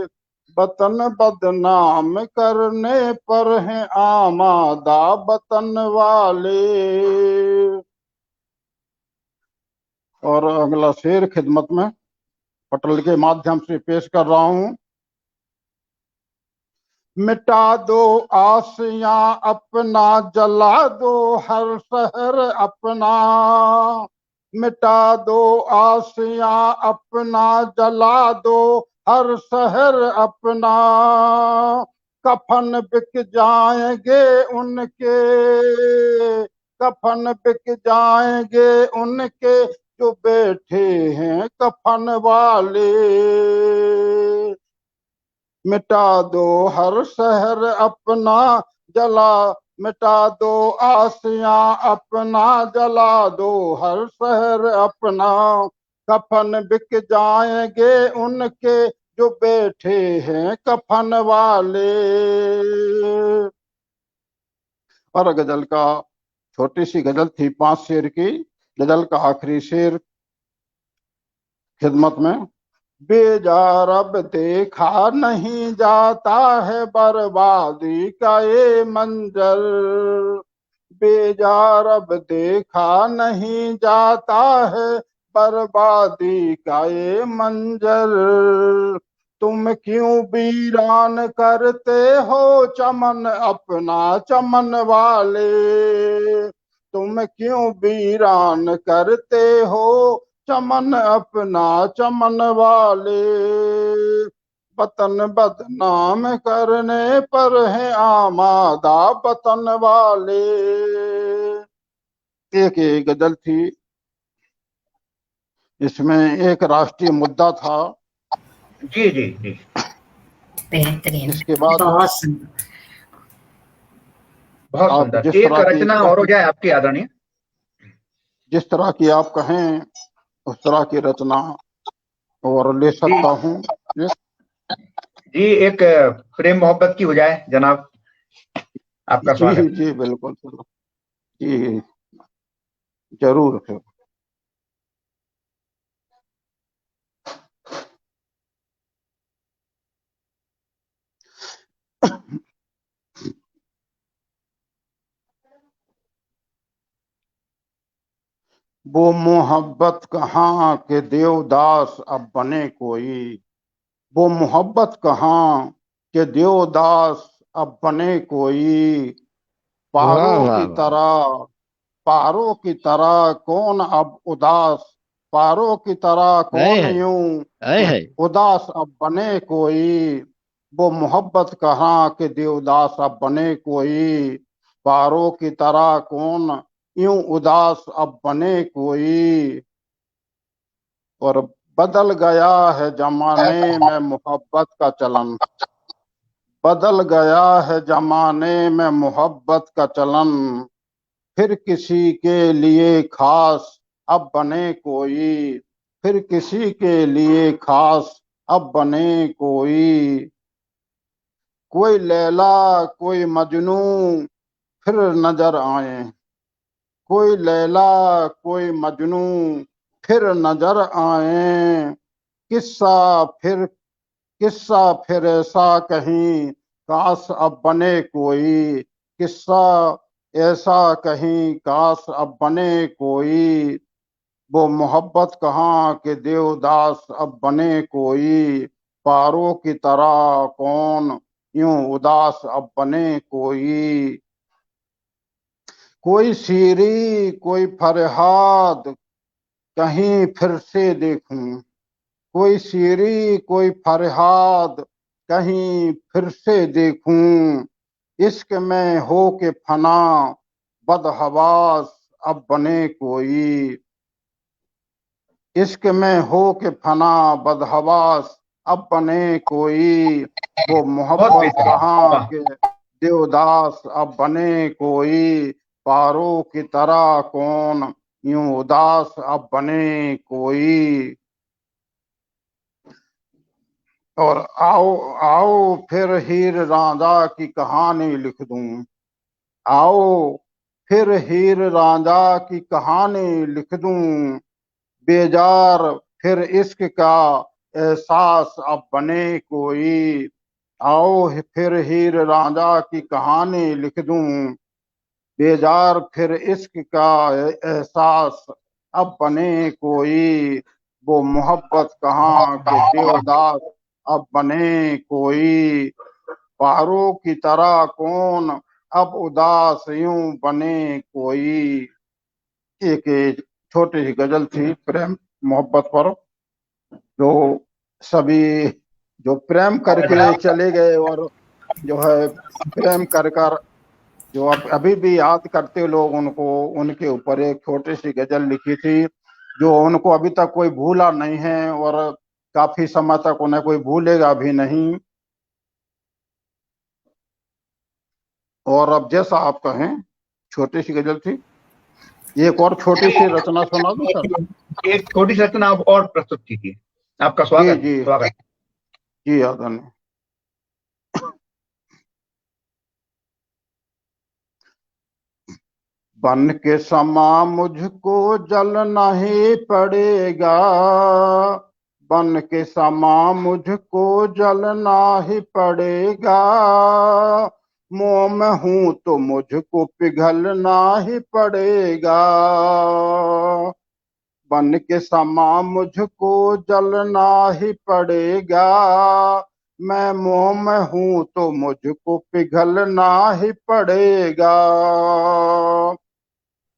वतन बदनाम करने पर हैं आमादा वतन वाले। और अगला शेर खिदमत में पटल के माध्यम से पेश कर रहा हूं। मिटा दो आसियां अपना, जला दो हर शहर अपना। मिटा दो आसियां अपना, जला दो हर शहर अपना। कफन बिक जाएंगे उनके, कफन बिक जाएंगे उनके, जो बैठे हैं कफन वाले। मिटा दो हर शहर अपना, जला मिटा दो आसियां अपना, जला दो हर शहर अपना। कफन बिक जाएंगे उनके जो बैठे हैं कफन वाले। और गजल का छोटी सी गजल थी 5 शेर की। गजल का आखिरी शेर खिदमत में। बेजार अब देखा नहीं जाता है बर्बादी का ये मंजर। बेजार अब देखा नहीं जाता है बर्बादी का ये मंजर। तुम क्यों वीरान करते हो चमन अपना चमन वाले। तुम क्यों वीरान करते हो चमन अपना चमन वाले। वतन बदनाम करने पर है आमादा वतन वाले। एक ये गजल थी, इसमें एक राष्ट्रीय मुद्दा था। जी जी जी, बेहतरीन, इसके बाद बहुत सुंदर, बहुत आप सुंदर। जिस एक तरह की रचना और हो जाए आपकी आदरणीय। जिस तरह की आप कहें उस तरह की रचना और ले जी सकता हूँ। जी, एक प्रेम मोहब्बत की हो जाए जनाब, आपका जी स्वागत। जी बिल्कुल जी, जरूर है। वो मोहब्बत कहाँ के देवदास अब बने कोई। वो मोहब्बत कहाँ के देवदास अब बने कोई। वाह पारों वाह की वाह, तरह पारों की तरह कौन अब उदास। पारों की तरह है कौन है यूं है। उदास अब बने कोई। वो मोहब्बत कहाँ के देवदास अब बने कोई। पारों की तरह कौन यूं उदास अब बने कोई। और बदल गया है जमाने में मोहब्बत का चलन। बदल गया है जमाने में मोहब्बत का चलन। फिर किसी के लिए खास अब बने कोई। फिर किसी के लिए खास अब बने कोई। कोई लैला कोई मजनू फिर नजर आए। कोई लैला कोई मजनू फिर नजर आए। किस्सा फिर किस्सा फिर ऐसा कहीं काश अब बने कोई। किस्सा ऐसा कहीं काश अब बने कोई। वो मोहब्बत कहाँ के देवदास अब बने कोई। पारों की तरह कौन यूं उदास अब बने कोई। कोई शीरी कोई फरियाद कहीं फिर से देखूं। कोई शीरी कोई फरियाद कहीं फिर से देखूं। इश्क में हो के फना बदहवास अब बने कोई। इश्क में हो के फना बदहवास अब बने कोई। वो बहुत मोहब्बत बेहतरीन, कहाँ वाह। के देवदास अब बने कोई। पारों की तरह कौन यूं उदास अब बने कोई। और आओ आओ फिर हीर रांझा की कहानी लिख दूं। आओ फिर हीर रांझा की कहानी लिख दूं। बेजार फिर इश्क का एहसास अब बने कोई। आओ फिर हीर रांझा की कहानी लिख दूं। बेजार फिर इश्क का एहसास अब बने कोई। वो मोहब्बत कहाँ के देवदास अब बने कोई। पारों की तरह कौन अब उदास यूं बने कोई। एक छोटी सी गजल थी प्रेम मोहब्बत पर, जो सभी जो प्रेम करके चले गए और जो है प्रेम कर कर जो अब अभी भी याद करते लोग उनको, उनके ऊपर एक छोटी सी गजल लिखी थी जो उनको अभी तक कोई भूला नहीं है और काफी समय तक उन्हें कोई भूलेगा भी नहीं। और अब जैसा आप कहें, छोटी सी गजल थी, एक और छोटी सी रचना सुना दूं सर? एक छोटी सी रचना आप और प्रस्तुत कीजिए। आपका जी स्वागत जी स्वागत। जी आदरणीय। बन के समा मुझको जलना ही पड़ेगा, बन के समा मुझको जलना ही पड़ेगा, मोह में हूं तो मुझको पिघलना ही पड़ेगा, बन के समा मुझको जलना ही पड़ेगा, मैं मोह में हूं तो मुझको पिघलना ही पड़ेगा,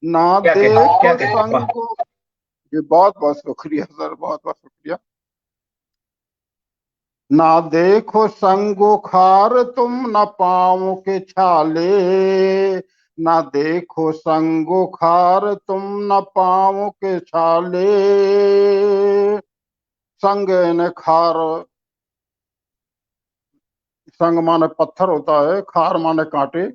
ना देखो संग को। जी बहुत बहुत शुक्रिया सर, बहुत बहुत शुक्रिया। ना देखो संगो खार तुम न पाओ के छाले, ना देखो संगो खार तुम न पाओ के छाले, संग ने खार, संग माने पत्थर होता है, खार माने कांटे।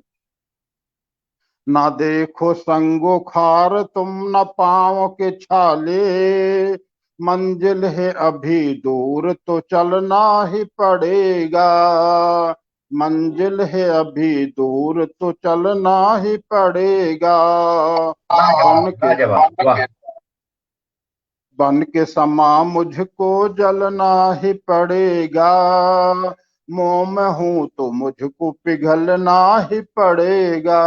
ना देखो संगो खार तुम न पाओ के छाले, मंजिल है अभी दूर तो चलना ही पड़ेगा, मंजिल है अभी दूर तो चलना ही पड़ेगा, बन के समा मुझको जलना ही पड़ेगा, मोह में हूं तो मुझको पिघलना ही पड़ेगा,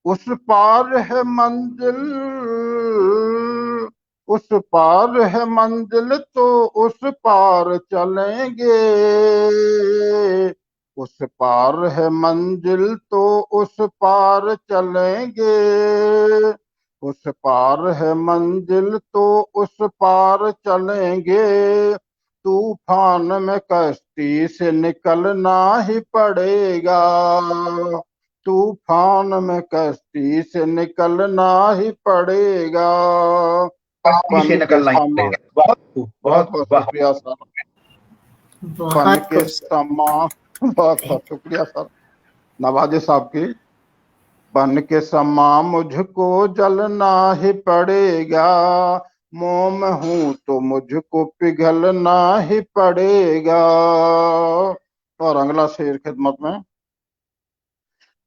उस पार है मंजिल, उस पार है मंजिल तो उस पार चलेंगे, उस पार है मंजिल तो उस पार चलेंगे, उस पार है मंजिल तो उस पार चलेंगे, तूफान में कश्ती से निकलना ही पड़ेगा, तूफान में कश्ती से निकलना ही पड़ेगा, कश्ती से निकलना ही पड़ेगा। बहुत बहुत शुक्रिया सर। बन के समा, बहुत बहुत शुक्रिया सर, नवाजे साहब की। बन के समा मुझको जलना ही पड़ेगा, मोह में हूं तो मुझको पिघलना ही पड़ेगा। और अगला शेर खिदमत में।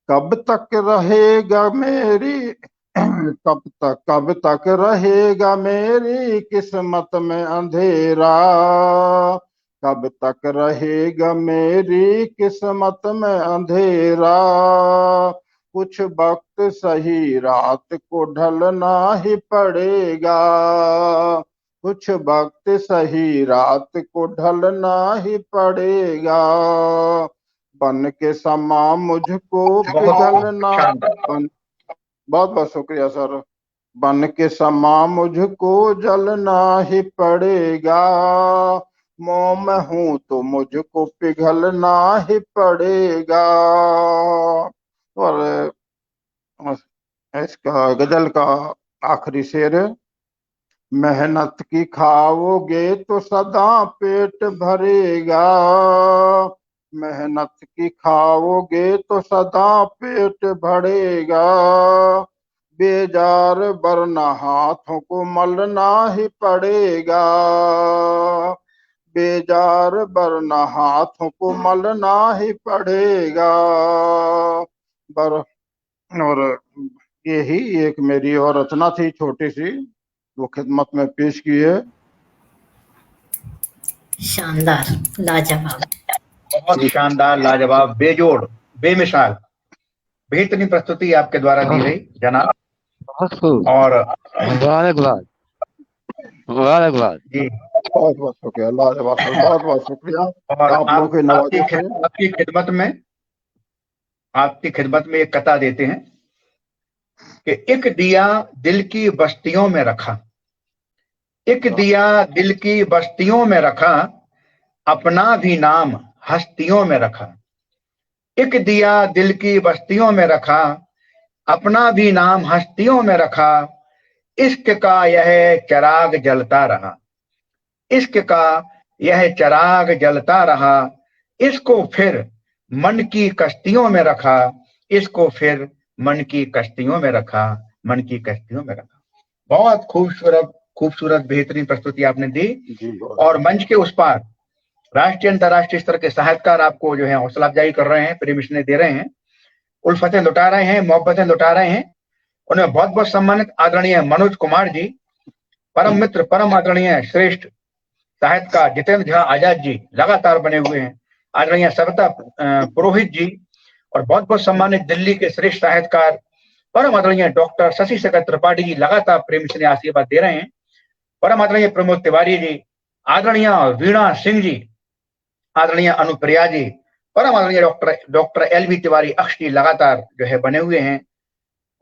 कब तक रहेगा मेरी, कब तक रहेगा मेरी किस्मत में अंधेरा, कब तक रहेगा मेरी किस्मत में अंधेरा, कुछ वक्त सही रात को ढलना ही पड़ेगा, कुछ वक्त सही रात को ढलना ही पड़ेगा, बन के समा मुझको पिघलना, बहुत बहुत शुक्रिया सर, बन के समा मुझको जलना ही पड़ेगा, मोह में हूं तो मुझको पिघलना ही पड़ेगा। और इसका गजल का आखिरी शेर है, मेहनत की खाओगे तो सदा पेट भरेगा, मेहनत की खाओगे तो सदा पेट भरेगा, बेजार वरना हाथों को मलना ही पड़ेगा, बेजार वरना हाथों को मलना ही पड़ेगा। और यही एक मेरी और रचना थी छोटी सी, वो खिदमत में पेश की है। शानदार, लाजवाब, बहुत शानदार, लाजवाब, बेजोड़, बेमिसाल, बेहतरीन प्रस्तुति आपके द्वारा दी गई जनाब। और मुबारकबाद, मुबारकबाद जी, बहुत बहुत शुक्रिया, लाजवाब, बहुत बहुत शुक्रिया। और आप लोगों के नवाजे से आपकी खिदमत में एक कथा देते हैं कि एक दिया दिल की बस्तियों में रखा, एक दिया दिल की बस्तियों में रखा, अपना भी नाम हस्तियों में रखा, एक दिया दिल की बस्तियों में रखा, अपना भी नाम हस्तियों में रखा, इश्क का यह चिराग जलता रहा, इश्क का यह चिराग जलता रहा, इसको फिर मन की कश्तियों में रखा, इसको फिर मन की कश्तियों में रखा, मन की कश्तियों में रखा। बहुत खूबसूरत बेहतरीन प्रस्तुति आपने दी। और मंच के उस पार राष्ट्रीय अंतर्राष्ट्रीय स्तर के साहित्यकार आपको जो है हौसला अफजाई कर रहे हैं, प्रेमिशने दे रहे हैं, उल्फतें लुटा रहे हैं, मोहब्बतें लुटा रहे हैं। उन्हें बहुत बहुत सम्मानित आदरणीय मनोज कुमार जी, परम मित्र, परम आदरणीय श्रेष्ठ साहित्यकार जितेंद्र झा आजाद जी लगातार बने हुए हैं, आदरणीय सविता पुरोहित जी, और बहुत बहुत सम्मानित दिल्ली के श्रेष्ठ साहित्यकार परम आदरणीय डॉक्टर शशि शेखर त्रिपाठी जी लगातार प्रेम से आशीर्वाद दे रहे हैं, परम आदरणीय प्रमोद तिवारी जी, आदरणीय वीणा सिंह जी, आदरणीय अनुप्रिया जी, परम आदरणीय डॉक्टर LV तिवारी अक्ष जी लगातार जो है बने हुए हैं,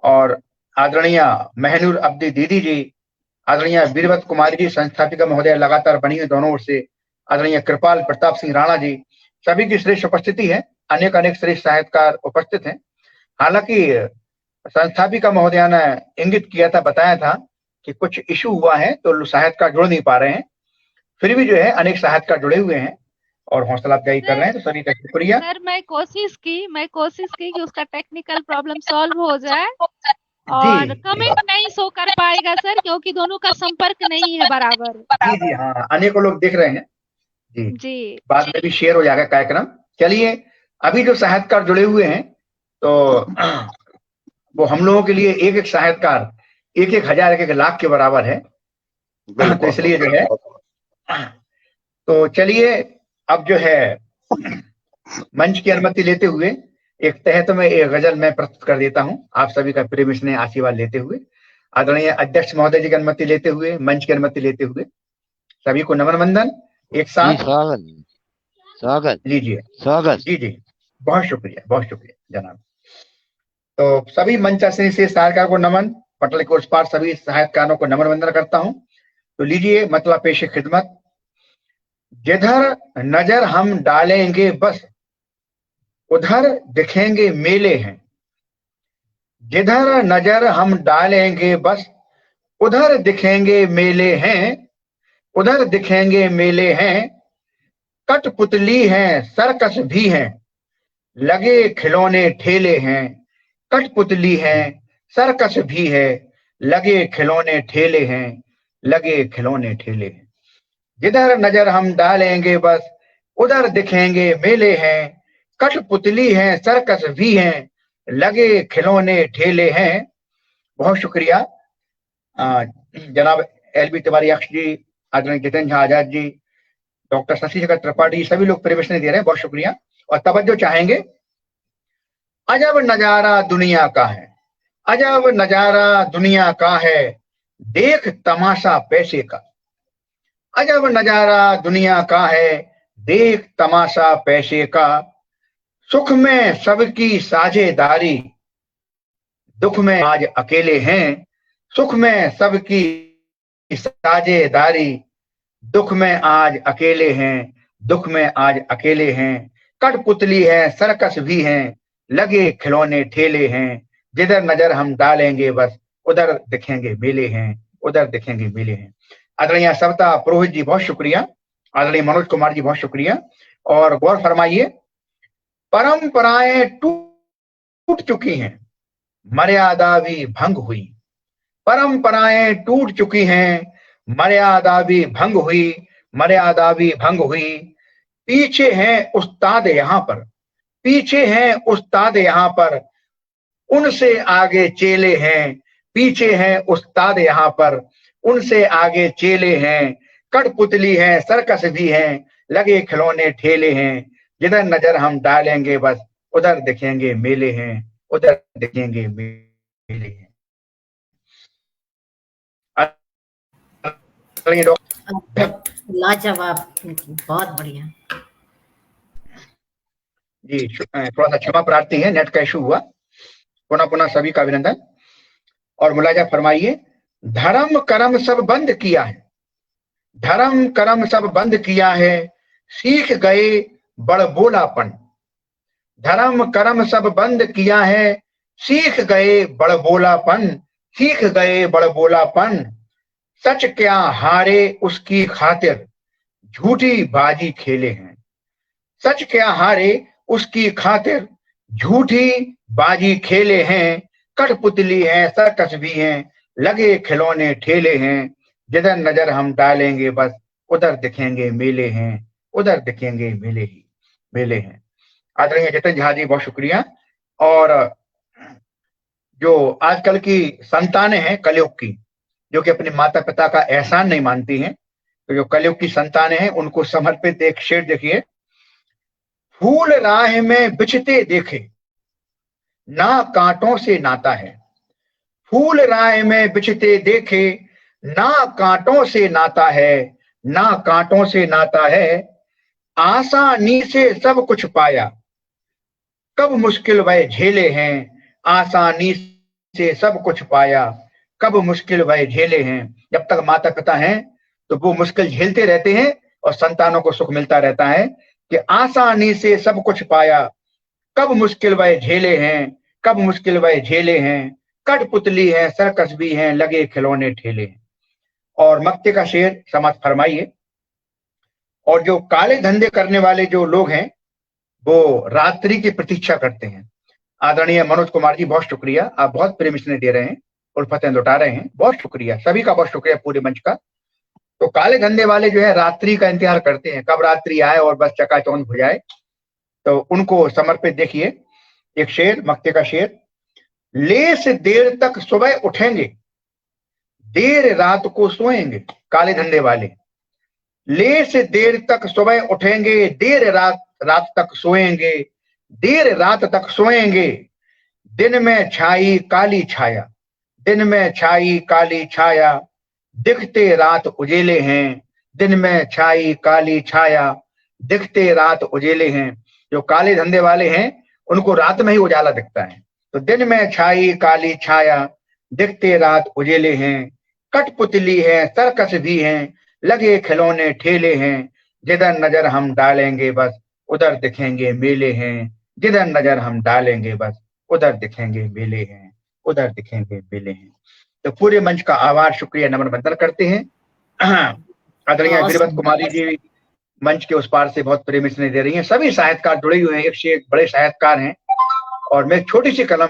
और आदरणीय महनूर अब्दी दीदी जी, आदरणीय वीरवत कुमारी जी संस्थापिका महोदय लगातार बनी हुई दोनों ओर से, आदरणीय कृपाल प्रताप सिंह राणा जी, सभी की श्रेष्ठ उपस्थिति है। अनेक अनेक श्रेष्ठ साहित्यकार उपस्थित हैं। हालांकि संस्थापिका महोदया ने इंगित किया था, बताया था कि कुछ इशू हुआ है तो साहित्यकार जुड़ नहीं पा रहे हैं, फिर भी जो है अनेक साहित्यकार जुड़े हुए हैं और हौसला अफजाई कर रहे हैं, तो सभी का शुक्रिया। सर मैं कोशिश की कि उसका टेक्निकल प्रॉब्लम सॉल्व हो जाए, और कमेंट नहीं शो कर पाएगा सर, क्योंकि दोनों का संपर्क नहीं है बराबर। जी जी हाँ, अनेकों लोग देख रहे हैं जी, बाद में भी शेयर हो जाएगा कार्यक्रम। चलिए, अभी जो साहित्यकार जुड़े हुए हैं तो वो हम लोगों के लिए एक एक साहित्यकार 1,000 1 लाख के बराबर है, तो इसलिए जो है, तो चलिए अब जो है मंच की अनुमति लेते हुए एक तहत में एक गजल मैं प्रस्तुत कर देता हूं, आप सभी का प्रेम स्नेह आशीर्वाद लेते हुए, आदरणीय अध्यक्ष महोदय जी की अनुमति लेते हुए, मंच की अनुमति लेते हुए सभी को नमन वंदन एक साथ। स्वागत लीजिए। स्वागत। जी जी, बहुत शुक्रिया जनाब। तो सभी मंच से साहित्यकार को नमन, पटल के उस पार सभी साहित्यकारों को नमन वंदन करता हूं। तो लीजिए मतलब पेश खिदमत। जिधर नजर हम डालेंगे बस उधर दिखेंगे मेले हैं, जिधर नजर हम डालेंगे बस उधर दिखेंगे मेले हैं, उधर दिखेंगे मेले हैं। कठपुतली हैं सर्कस भी हैं, लगे खिलौने ठेले हैं। कठपुतली हैं सर्कस भी है, लगे खिलौने ठेले हैं, लगे खिलौने ठेले हैं। जिधर नजर हम डालेंगे बस उधर दिखेंगे मेले हैं। कठपुतली हैं सर्कस भी हैं, लगे खिलौने ठेले हैं। बहुत शुक्रिया जनाब LV तिवारी अक्ष जी, आदरणीय जितेंद्र झा आजाद जी, डॉक्टर शशि शेखर त्रिपाठी, सभी लोग प्रवेश दे रहे हैं, बहुत शुक्रिया। और तवज्जो चाहेंगे। अजब नजारा दुनिया का है, अजब नजारा दुनिया का है, देख तमाशा पैसे का। अजब नजारा दुनिया का है, देख तमाशा पैसे का। सुख में सबकी साझेदारी, दुख में आज अकेले हैं। सुख में सबकी साझेदारी, दुख में आज अकेले हैं, दुख में आज अकेले हैं। कठपुतली है सर्कस भी हैं, लगे खिलौने ठेले हैं। जिधर नजर हम डालेंगे बस उधर दिखेंगे मेले हैं, उधर दिखेंगे मेले हैं। आदरणीय सविता पुरोहित जी बहुत शुक्रिया, आदरणीय मनोज कुमार जी बहुत शुक्रिया। और गौर फरमाइए, परंपराएं टूट चुकी हैं, मर्यादा भी भंग हुई। परंपराएं टूट चुकी हैं, मर्यादा भी भंग हुई, मर्यादा भी भंग हुई। पीछे हैं उस्ताद यहाँ पर, पीछे हैं उस्ताद यहाँ पर, उनसे आगे चेले हैं। पीछे हैं उस्ताद यहाँ पर, उनसे आगे चेले हैं। कठपुतली हैं सर्कस भी हैं, लगे खिलौने ठेले हैं। जिधर नजर हम डालेंगे बस उधर दिखेंगे मेले हैं, उधर दिखेंगे मेले हैं। लाजवाब, बहुत बढ़िया जी। थोड़ा सा क्षमा प्रार्थी है, नेट का इशू हुआ। पुनः सभी का अभिनंदन। और मुलाजा फरमाइए। धर्म कर्म सब बंद किया है, धर्म कर्म सब बंद किया है, सीख गए बड़बोलापन। धर्म कर्म सब बंद किया है, सीख गए बड़बोलापन, सीख गए बड़बोलापन। सच क्या हारे उसकी खातिर झूठी बाजी खेले हैं। सच क्या हारे उसकी खातिर झूठी बाजी खेले हैं, कठपुतली हैं, सर्कस भी हैं, लगे खिलौने ठेले हैं, जिधर नजर हम डालेंगे बस उधर दिखेंगे मेले हैं, उधर दिखेंगे मेले ही मेले हैं। आदरणीय जितेंद्र झा जी, बहुत शुक्रिया। और जो आजकल की संतानें हैं कलयुग की, जो कि अपने माता पिता का एहसान नहीं मानती हैं, तो जो कलयुग की संतानें हैं उनको समर्पित एक शेर देखिए। फूल राह में बिछते देखे ना कांटों से नाता है, फूल राह में बिछते देखे ना कांटों से नाता है, ना कांटों से नाता है, आसानी से सब कुछ पाया, कब मुश्किल वह झेले हैं, आसानी से सब कुछ पाया, कब मुश्किल वह झेले हैं। जब तक माता पिता हैं तो वो मुश्किल झेलते रहते हैं और संतानों को सुख मिलता रहता है कि आसानी से सब कुछ पाया, कब मुश्किल वह झेले हैं, कब मुश्किल वह झेले हैं, कठपुतली है, सर्कस भी हैं, लगे खिलौने ठेले हैं। और मक्ते का शेर समाज फरमाइए। और जो काले धंधे करने वाले जो लोग हैं वो रात्रि की प्रतीक्षा करते हैं। आदरणीय मनोज कुमार जी, बहुत शुक्रिया, आप बहुत प्रेम स्नेह दे रहे हैं, उल्फतें लुटा रहे हैं, बहुत शुक्रिया, सभी का बहुत शुक्रिया पूरे मंच का। तो काले धंधे वाले जो है रात्रि का इंतजार करते हैं, कब रात्रि आए और बस चकाचौंध हो जाए, तो उनको समर्पित देखिए एक शेर, मक्ते का शेर। लेस देर तक सुबह उठेंगे, देर रात को सोएंगे, काले धंधे वाले लेस देर तक सुबह उठेंगे, देर रात तक सोएंगे, देर रात तक सोएंगे, दिन में छाई काली छाया, दिन में छाई काली छाया, दिखते रात उजेले हैं, दिन में छाई काली छाया, दिखते रात उजेले हैं। जो काले धंधे वाले हैं उनको रात में ही उजाला दिखता है, तो दिन में छाई काली छाया, दिखते रात उजेले हैं, कठपुतली है, सर्कस भी हैं, लगे खिलौने ठेले हैं, जिधर नजर हम डालेंगे बस उधर दिखेंगे मेले हैं, जिधर नजर हम डालेंगे बस उधर दिखेंगे मेले हैं, उधर दिखेंगे मेले हैं। तो पूरे मंच का आभार, शुक्रिया, नमन बंदन करते हैं। आदरणीय वीरभद्र कुमारी जी मंच के उस पार से बहुत प्रेम स्नेह दे रही हैं। सभी साहित्यकार जुड़े हुए हैं, एक से एक बड़े साहित्यकार हैं। और मैं छोटी सी कलम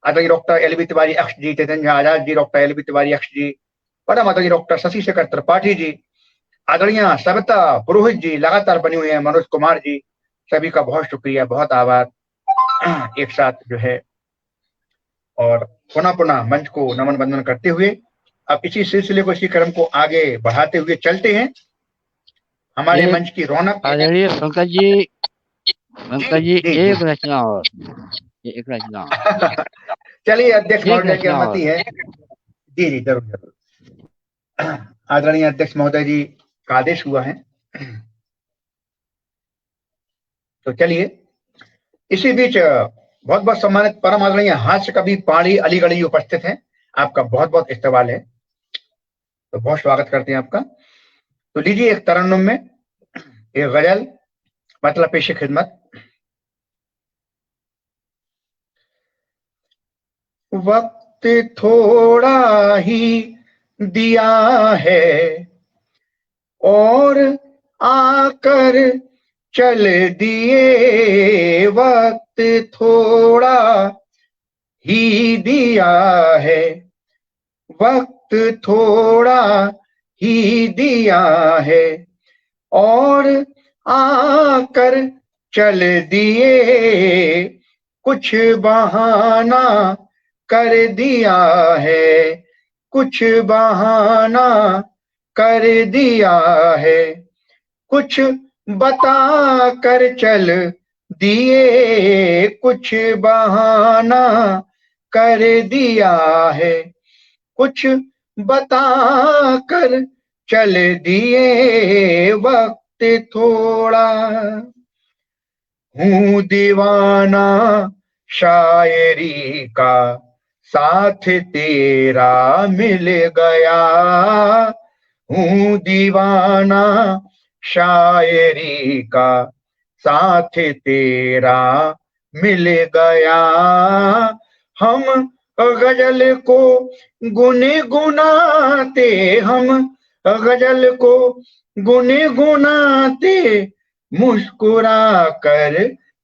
आदरणीय doctor L B. Tiwari Aksh ji, Jitendra Jha Azad ji, doctor L B. Tiwari Aksh ji, परम आदरणीय डॉक्टर शशि शेखर त्रिपाठी जी, आदरणीय सविता पुरोहित जी लगातार बनी हुई है, मनोज कुमार जी, सभी का बहुत शुक्रिया, बहुत आभार एक साथ जो है। और पुनः मंच को नमन बंदन करते हुए अब इसी सिलसिले को, इसी क्रम को आगे बढ़ाते हुए चलते हैं। हमारे मंच की रौनक आदरणीय पंकज जी एक रचना और एक रचना चलिए, अध्यक्ष महोदय की अनुमति है। जी जी, जरूर जरूर। आदरणीय अध्यक्ष महोदय जी का आदेश हुआ है, तो चलिए। इसी बीच बहुत बहुत सम्मानित परम आदरणीय हास्य कवि पाणी अलीगढ़ जी उपस्थित हैं, आपका बहुत बहुत इस्तकबाल है, तो बहुत स्वागत करते हैं आपका। तो लीजिए एक तरन्नुम में एक गजल, मतलब पेश खिदमत। वक्त थोड़ा ही दिया है और आकर चल दिए, वक्त थोड़ा ही दिया है, वक्त थोड़ा ही दिया है और आकर चल दिए, कुछ बहाना कर दिया है, कुछ बहाना कर दिया है, कुछ बता कर चल दिए, कुछ बहाना कर दिया है, कुछ बता कर चल दिए, वक्त थोड़ा। हूँ दीवाना शायरी का, साथ तेरा मिल गया, हूँ दीवाना शायरी का, साथ तेरा मिल गया, हम गजल को गुनगुनाते, हम गजल को गुनगुनाते, मुस्कुरा कर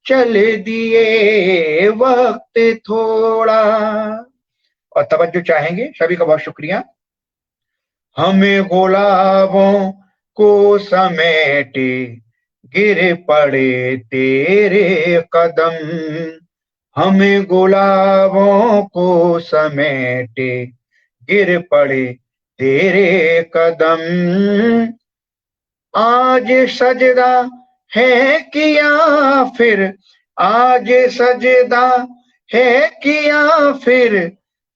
चल दिए वक्त थोड़ा। और तवज्जो चाहेंगे, सभी का बहुत शुक्रिया। हमें गुलाबों को समेटे गिर पड़े तेरे कदम, हमें गुलाबों को समेटे गिर पड़े तेरे कदम। आज सजदा है किया फिर, आज सजदा है किया फिर,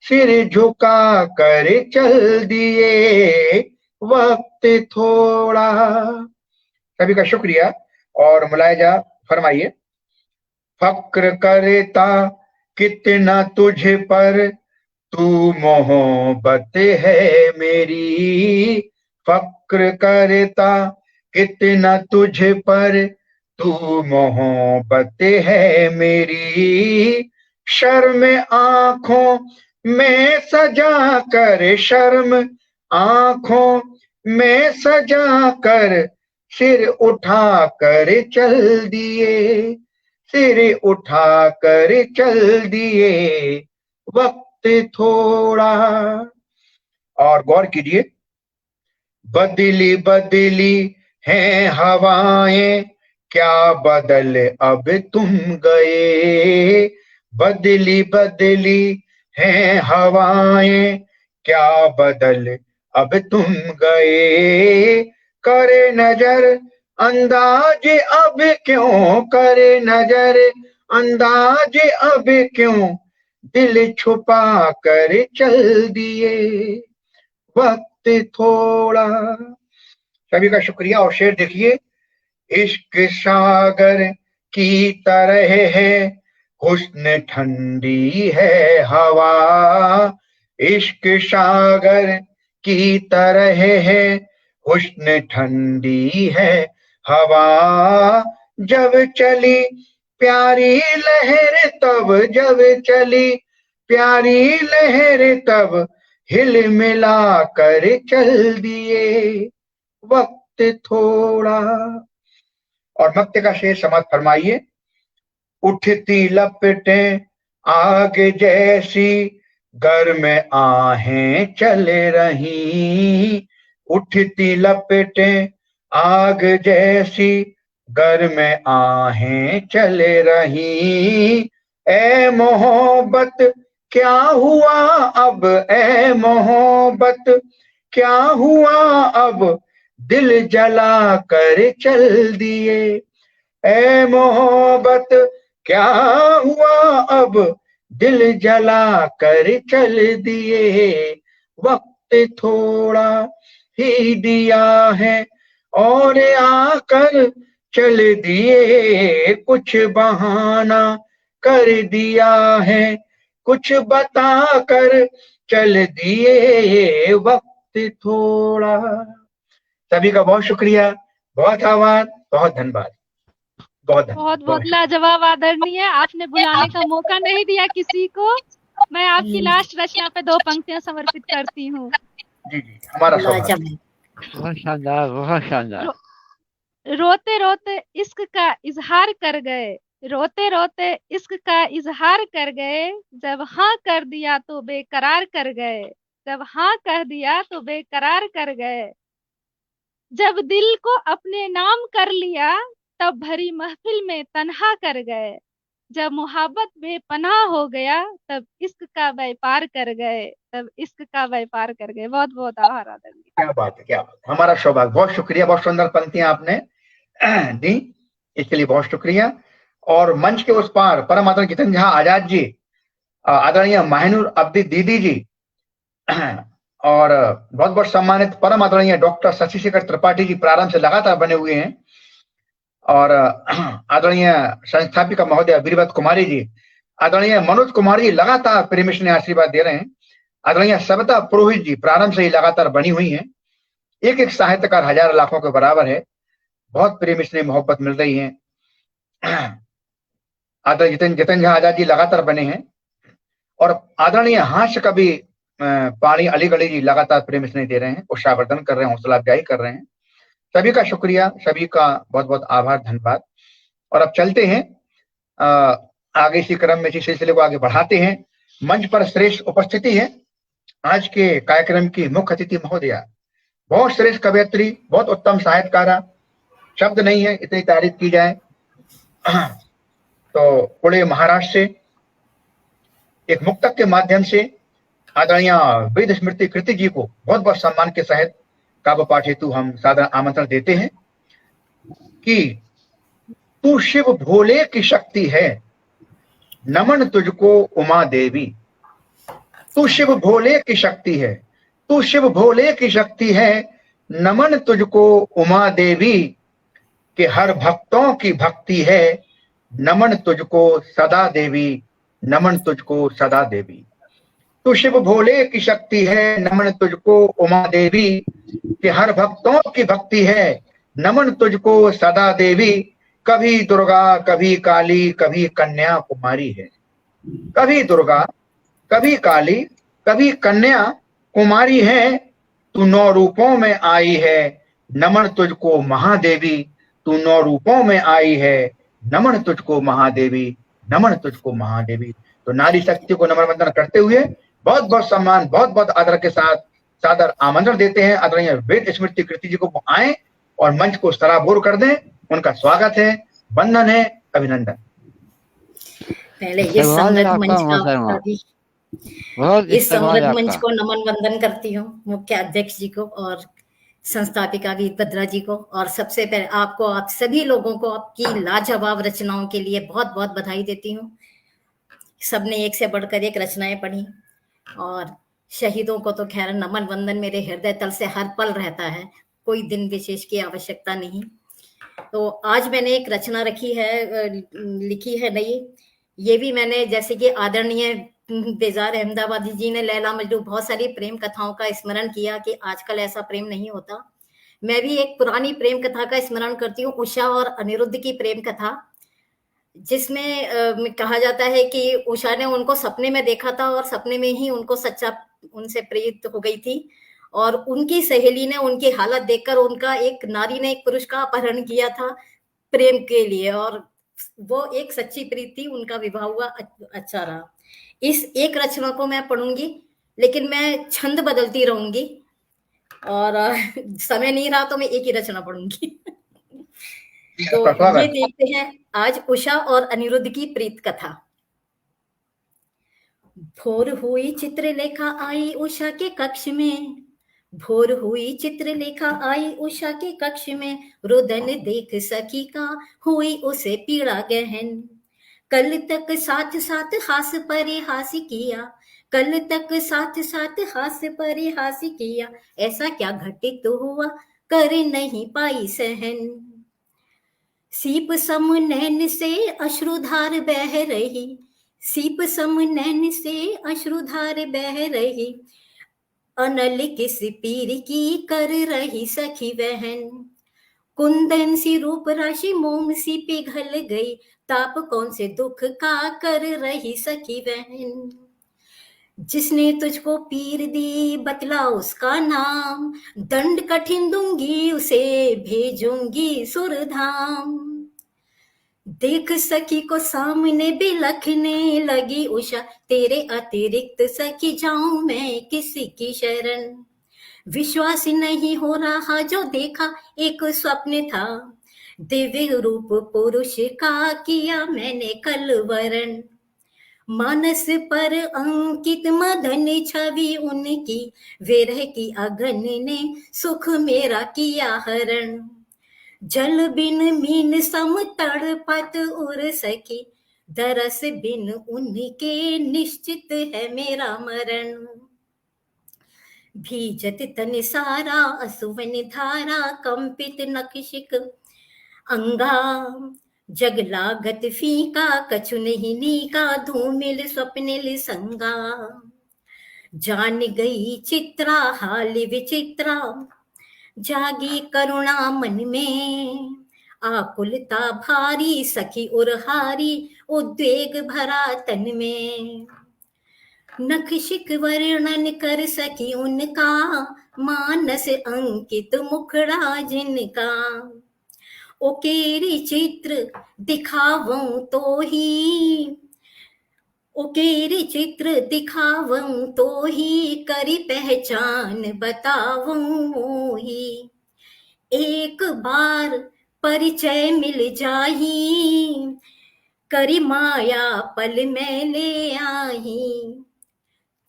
सिर झुका कर चल दिए वक्त थोड़ा। सभी का शुक्रिया और मुलायजा फरमाइए। फक्र करता कितना तुझ पर, तू मोहब्बत है मेरी। फक्र करता कितना तुझ पर, तू मोहब्बत है मेरी। शर्म आंखों में सजा कर, शर्म आंखों में सजा कर, सिर उठा कर चल दिए, सिर उठा कर चल दिए वक्त थोड़ा। और गौर कीजिए, बदली बदली हैं हवाएं, क्या बदल अब तुम गए। बदली बदली हैं हवाएं, क्या बदल अब तुम गए। करे नजर अंदाज अब क्यों, करे नजर अंदाज अब क्यों, दिल छुपा कर चल दिए वक्त थोड़ा। सभी का शुक्रिया। और शेर देखिए, इश्क सागर की तरह है, हुस्न ठंडी है हवा। इश्क सागर की तरह है, हुस्न ठंडी है हवा। जब चली प्यारी लहर तब, जब चली प्यारी लहर तब, हिल मिला कर चल दिए वक्त थोड़ा। और मक्ते का शेर समाप्त फरमाइए। उठती लपटें आग जैसी, घर में आहें चल रही। उठती लपटें आग जैसी, घर में आहें चल रही। ए मोहब्बत क्या हुआ अब, ए मोहब्बत क्या हुआ अब, दिल जला कर चल दिए। ए मोहब्बत क्या हुआ अब, दिल जला कर चल दिए वक्त थोड़ा ही दिया है, और आकर चल दिए। कुछ बहाना कर दिया है, कुछ बता कर चल दिए वक्त थोड़ा। सभी का बहुत शुक्रिया, बहुत आभार, बहुत धन्यवाद, बहुत बहुत बहुत लाजवाब आदरणीय। आपने बुलाने का मौका नहीं दिया किसी को। मैं आपकी लास्ट रचना पे 2 पंक्तियां समर्पित करती हूँ। जी जी, हमारा सौभाग्य। बहुत शानदार, बहुत शानदार। रोते रोते इश्क का इजहार कर गए, रोते रोते इश्क का इजहार कर गए। जब हाँ कर दिया तो बेकरार कर गए, जब हाँ कह दिया तो बेकरार कर गए। जब दिल को अपने नाम कर लिया, तब भरी महफिल में तन्हा कर गए। जब मोहब्बत बेपनाह हो गया, तब इश्क का व्यापार कर गए, तब इश्क का व्यापार कर गए। बहुत बहुत आभार आदरणीय। क्या बात है, क्या बात है, हमारा सौभाग्य। बहुत शुक्रिया, बहुत सुंदर पंक्तियां आपने दी, इसके लिए बहुत शुक्रिया। और मंच के उस पार परम आदरणीय जितेंद्र झा आजाद जी, आदरणीय माहिनूर अब्दी दीदी जी, और बहुत बहुत सम्मानित परम आदरणीय डॉक्टर शशि शेखर त्रिपाठी जी प्रारंभ से लगातार बने हुए हैं। और आदरणीय संस्थापिका महोदय वीरवत कुमारी जी, आदरणीय मनोज कुमार जी लगातार प्रेमिश ने आशीर्वाद दे रहे हैं। आदरणीय सविता पुरोहित जी प्रारंभ से ही लगातार बनी हुई हैं। एक एक साहित्यकार हजार लाखों के बराबर है, बहुत प्रेमिश ने मोहब्बत मिल रही है। आदरणीय जितेंद्र झा आजाद जी लगातार बने हैं। और आदरणीय हास्य कवि पानी अलीगढ़ी जी लगातार प्रेमिश ने दे रहे हैं, उत्साहवर्धन कर रहे हैं, हौसला अफजाई कर रहे हैं। सभी का शुक्रिया, सभी का बहुत बहुत आभार, धन्यवाद। और अब चलते हैं आगे इसी क्रम में इसी सिलसिले को आगे बढ़ाते हैं। मंच पर श्रेष्ठ उपस्थिति है आज के कार्यक्रम की मुख्य अतिथि महोदया, बहुत श्रेष्ठ कवयित्री, बहुत उत्तम साहित्यकारा, शब्द नहीं है इतनी तारीफ की जाए। तो पुणे महाराष्ट्र से एक मुक्तक के माध्यम से आदरणीय वेद स्मृति कृति जी को बहुत बहुत सम्मान के सहित काव्य पाठ हेतु हम सादर आमंत्रण देते हैं कि तू शिव भोले की शक्ति है, नमन तुझको उमा देवी। तू शिव भोले की शक्ति है, तू शिव भोले की शक्ति है, नमन तुझको उमा देवी। के हर भक्तों की भक्ति है, नमन तुझको सदा देवी, नमन तुझको सदा देवी। तू शिव भोले की शक्ति है, नमन तुझको उमा देवी। के हर भक्तों की भक्ति है, नमन तुझको सदा देवी। कभी दुर्गा कभी काली कभी कन्या कुमारी है, कभी दुर्गा कभी काली कभी कन्या कुमारी है। तू 9 रूपों में आई है, नमन तुझको महादेवी। तू 9 रूपों में आई है, नमन तुझको महादेवी, नमन तुझको महादेवी। तो नारी शक्ति को नमन वंदन करते हुए बहुत बहुत सम्मान, बहुत बहुत आदर के साथ सादर आमंत्रण देते हैं आदरणीय वेद स्मृति कृति जी को आए और मंच को सराबोर कर दें। उनका स्वागत है, वंदन है, अभिनंदन। पहले इस समृद्ध मंच का इस समृद्ध मंच को नमन वंदन करती हूँ मुख्य अध्यक्ष जी को और संस्थापिका वीरभद्रा जी को, और सबसे पहले आपको, आप सभी लोगों को आपकी लाजवाब रचनाओं के लिए बहुत बहुत बधाई देती हूँ। सबने एक से बढ़कर एक रचनाएं पढ़ी और शहीदों को तो खैर नमन वंदन मेरे हृदय तल से हर पल रहता है, कोई दिन विशेष की आवश्यकता नहीं। तो आज मैंने एक रचना लिखी है नई, ये भी मैंने, जैसे कि आदरणीय बेजार अहमदाबादी जी ने लैला मजनू बहुत सारी प्रेम कथाओं का स्मरण किया कि आजकल ऐसा प्रेम नहीं होता। मैं भी एक पुरानी प्रेम कथा का स्मरण करती हूँ, उषा और अनिरुद्ध की प्रेम कथा, जिसमें कहा जाता है कि उषा ने उनको सपने में देखा था और सपने में ही उनको सच्चा उनसे प्रेरित हो गई थी, और उनकी सहेली ने उनकी हालत देखकर उनका एक नारी ने एक पुरुष का अपहरण किया था प्रेम के लिए, और वो एक सच्ची प्रीति थी, उनका विवाह हुआ, अच्छा रहा। इस एक रचना को मैं पढ़ूंगी, लेकिन मैं छंद बदलती रहूंगी और समय नहीं रहा तो मैं एक ही रचना पढ़ूंगी। तो ये देखते हैं आज उषा और अनिरुद्ध की प्रीत कथा। भोर हुई चित्रलेखा आई उषा के कक्ष में, भोर हुई चित्रलेखा आई उषा के कक्ष में, रुदन देख सखी का हुई उसे पीड़ा गहन। कल तक साथ साथ हास परिहास किया, कल तक साथ साथ हास परिहास किया, ऐसा क्या घटित हुआ कर नहीं पाई सहन। सीप सम नैन से अश्रुधार बह रही, सीप सम नैन से अश्रुधार बह रही, अनल किस पीर की कर रही सखी बहन। कुंदन सी रूप राशि मोम सी पिघल गई, ताप कौन से दुख का कर रही सखी बहन। जिसने तुझको पीर दी बतला उसका नाम, दंड कठिन दूंगी उसे भेजूंगी सुरधाम। देख सखी को सामने बिलखने लगी उषा, तेरे अतिरिक्त सखी जाऊं मैं किसी की शरण। विश्वास नहीं हो रहा जो देखा एक स्वप्न था, दिव्य रूप पुरुष का किया मैंने कल वरण। मानस पर अंकित मदन छवि उनकी, विरह की अगन ने सुख मेरा किया हरण। जल बिन मीन सम तड़पत उर सकी, दरस बिन उनके निश्चित है मेरा मरण। भीजत तन सारा असुवन धारा, कंपित नखशिक अंगा, जग लागत फीका कछु नहीं नीका, धूमिल स्वप्निल संगा। जान गई चित्रा हाल विचित्रा, जागी करुणा मन में, आकुलता भारी सखी उरहारी, उद्वेग भरा तन में। नखशिक वर्णन कर सकी उनका, मानस अंकित मुखड़ा जिनका। ओकेरी चित्र दिखावं तो ही, ओकेरी चित्र दिखावं तो ही, करी पहचान बतावं मोही। एक बार परिचय मिल जाही, करी माया पल में ले आही।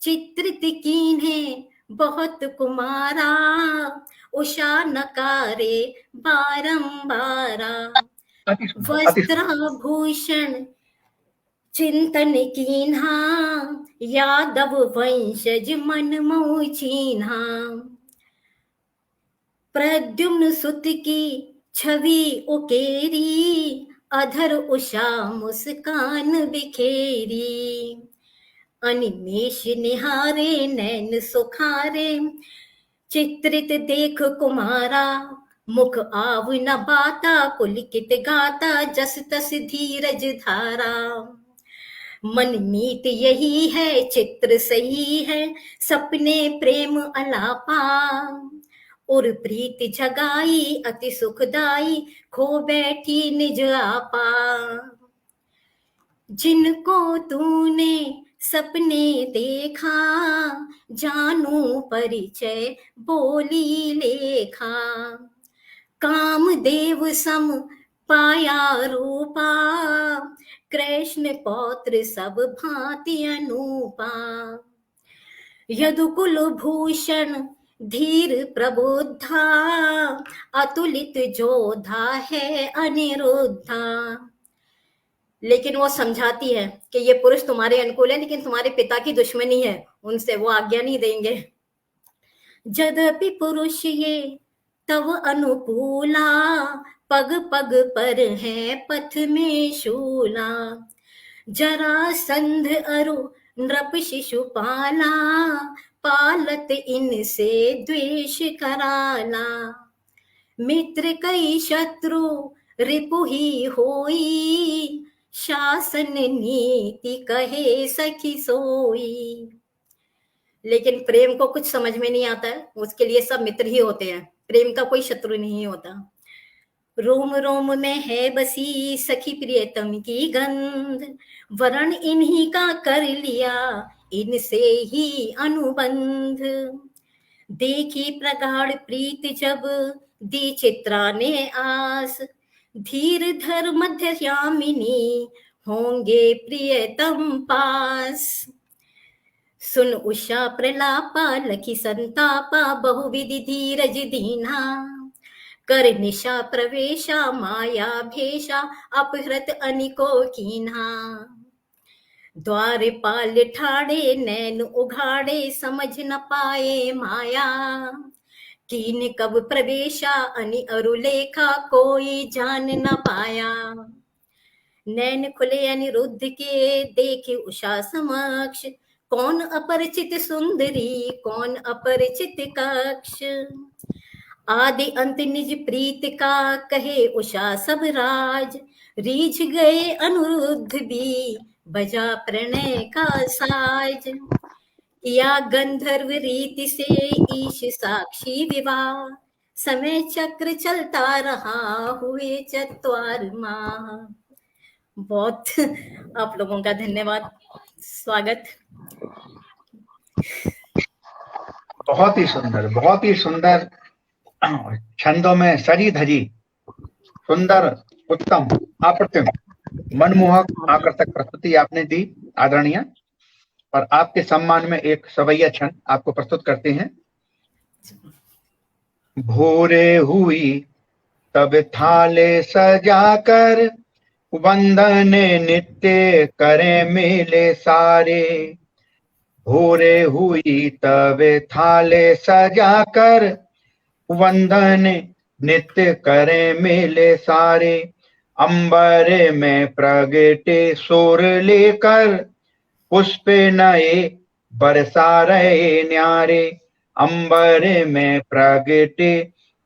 चित्रित कीन्हे बहुत कुमारा, उषा नकारे बारंबारा। वस्त्राभूषण चिंतन कीन्हा, यादव वंशज मन मोह चीन्हा। प्रद्युम्न सुत की छवि उकेरी, अधर उषा मुस्कान बिखेरी। अनिमेष निहारे नैन सुखारे, चित्रित देख कुमारा। मुख आव न बाता, पुलकित गाता, जस तस धीरज धारा। मन मीत यही है, चित्र सही है, सपने प्रेम अलापा। और प्रीत जगाई अति सुखदाई, खो बैठी निज आपा। जिनको तूने सपने देखा, जानू परिचय बोली लेखा। कामदेव सम पाया रूपा, कृष्ण पौत्र सब भांति अनूपा। यदुकुल भूषण धीर प्रबुद्धा, अतुलित जोधा है अनिरुद्धा। लेकिन वो समझाती है कि ये पुरुष तुम्हारे अनुकूल है, लेकिन तुम्हारे पिता की दुश्मनी है, उनसे वो आज्ञा नहीं देंगे। यद्यपि पुरुष ये तव अनुकूला, पग पग पर है पथ में शूला। जरासंध अरु नृप शिशुपाला, पालत इनसे द्वेष कराला। मित्र कई शत्रु रिपु ही होई, शासन नीति कहे सखी सोई। लेकिन प्रेम को कुछ समझ में नहीं आता है, उसके लिए सब मित्र ही होते हैं, प्रेम का कोई शत्रु नहीं होता। रोम रोम में है बसी सखी प्रियतम की गंध, वरण इन्हीं का कर लिया इनसे ही अनुबंध। देखी प्रगाढ़ प्रीत जब दी चित्रा ने आस, धीर धर मध्य यामिनी होंगे प्रियतम पास। सुन उषा प्रलापा लखी संतापा, बहुविधि धीरज दीना। कर निशा प्रवेशा माया भेषा, अपहृत अनिको कीन्हा। द्वारपाल ठाड़े नैन उघाड़े, समझ न पाए माया। कीन कब प्रवेशा अनि अरुलेखा, कोई जान न पाया। नैन खुले अनिरुद्ध के देखे उषा समक्ष, कौन अपरिचित सुंदरी कौन अपरिचित कक्ष। आदि अंत निज प्रीत का कहे उषा सब राज, रीझ गए अनुरुद्ध भी बजा प्रणय का साज। किया गंधर्व रीति से ईश साक्षी विवाह, समय चक्र चलता रहा हुए 4 माह। बहुत आप लोगों का धन्यवाद, स्वागत। बहुत ही सुंदर, बहुत ही सुंदर छंदों में सजी धजी, सुंदर, उत्तम, अप्रतिम, मनमोहक, आकर्षक प्रस्तुति आपने दी आदरणीय। और आपके सम्मान में एक सवैया छंद आपको प्रस्तुत करते हैं। भोरे हुई तब थाले सजाकर, वंदन नित्य करें मेले सारे। भोरे हुई तब थाले सजाकर, वंदन नित्य करें मेले सारे। अंबर में प्रगटे सोर लेकर, पुष्प नए बरसा रहे न्यारे। अंबर में प्रगटे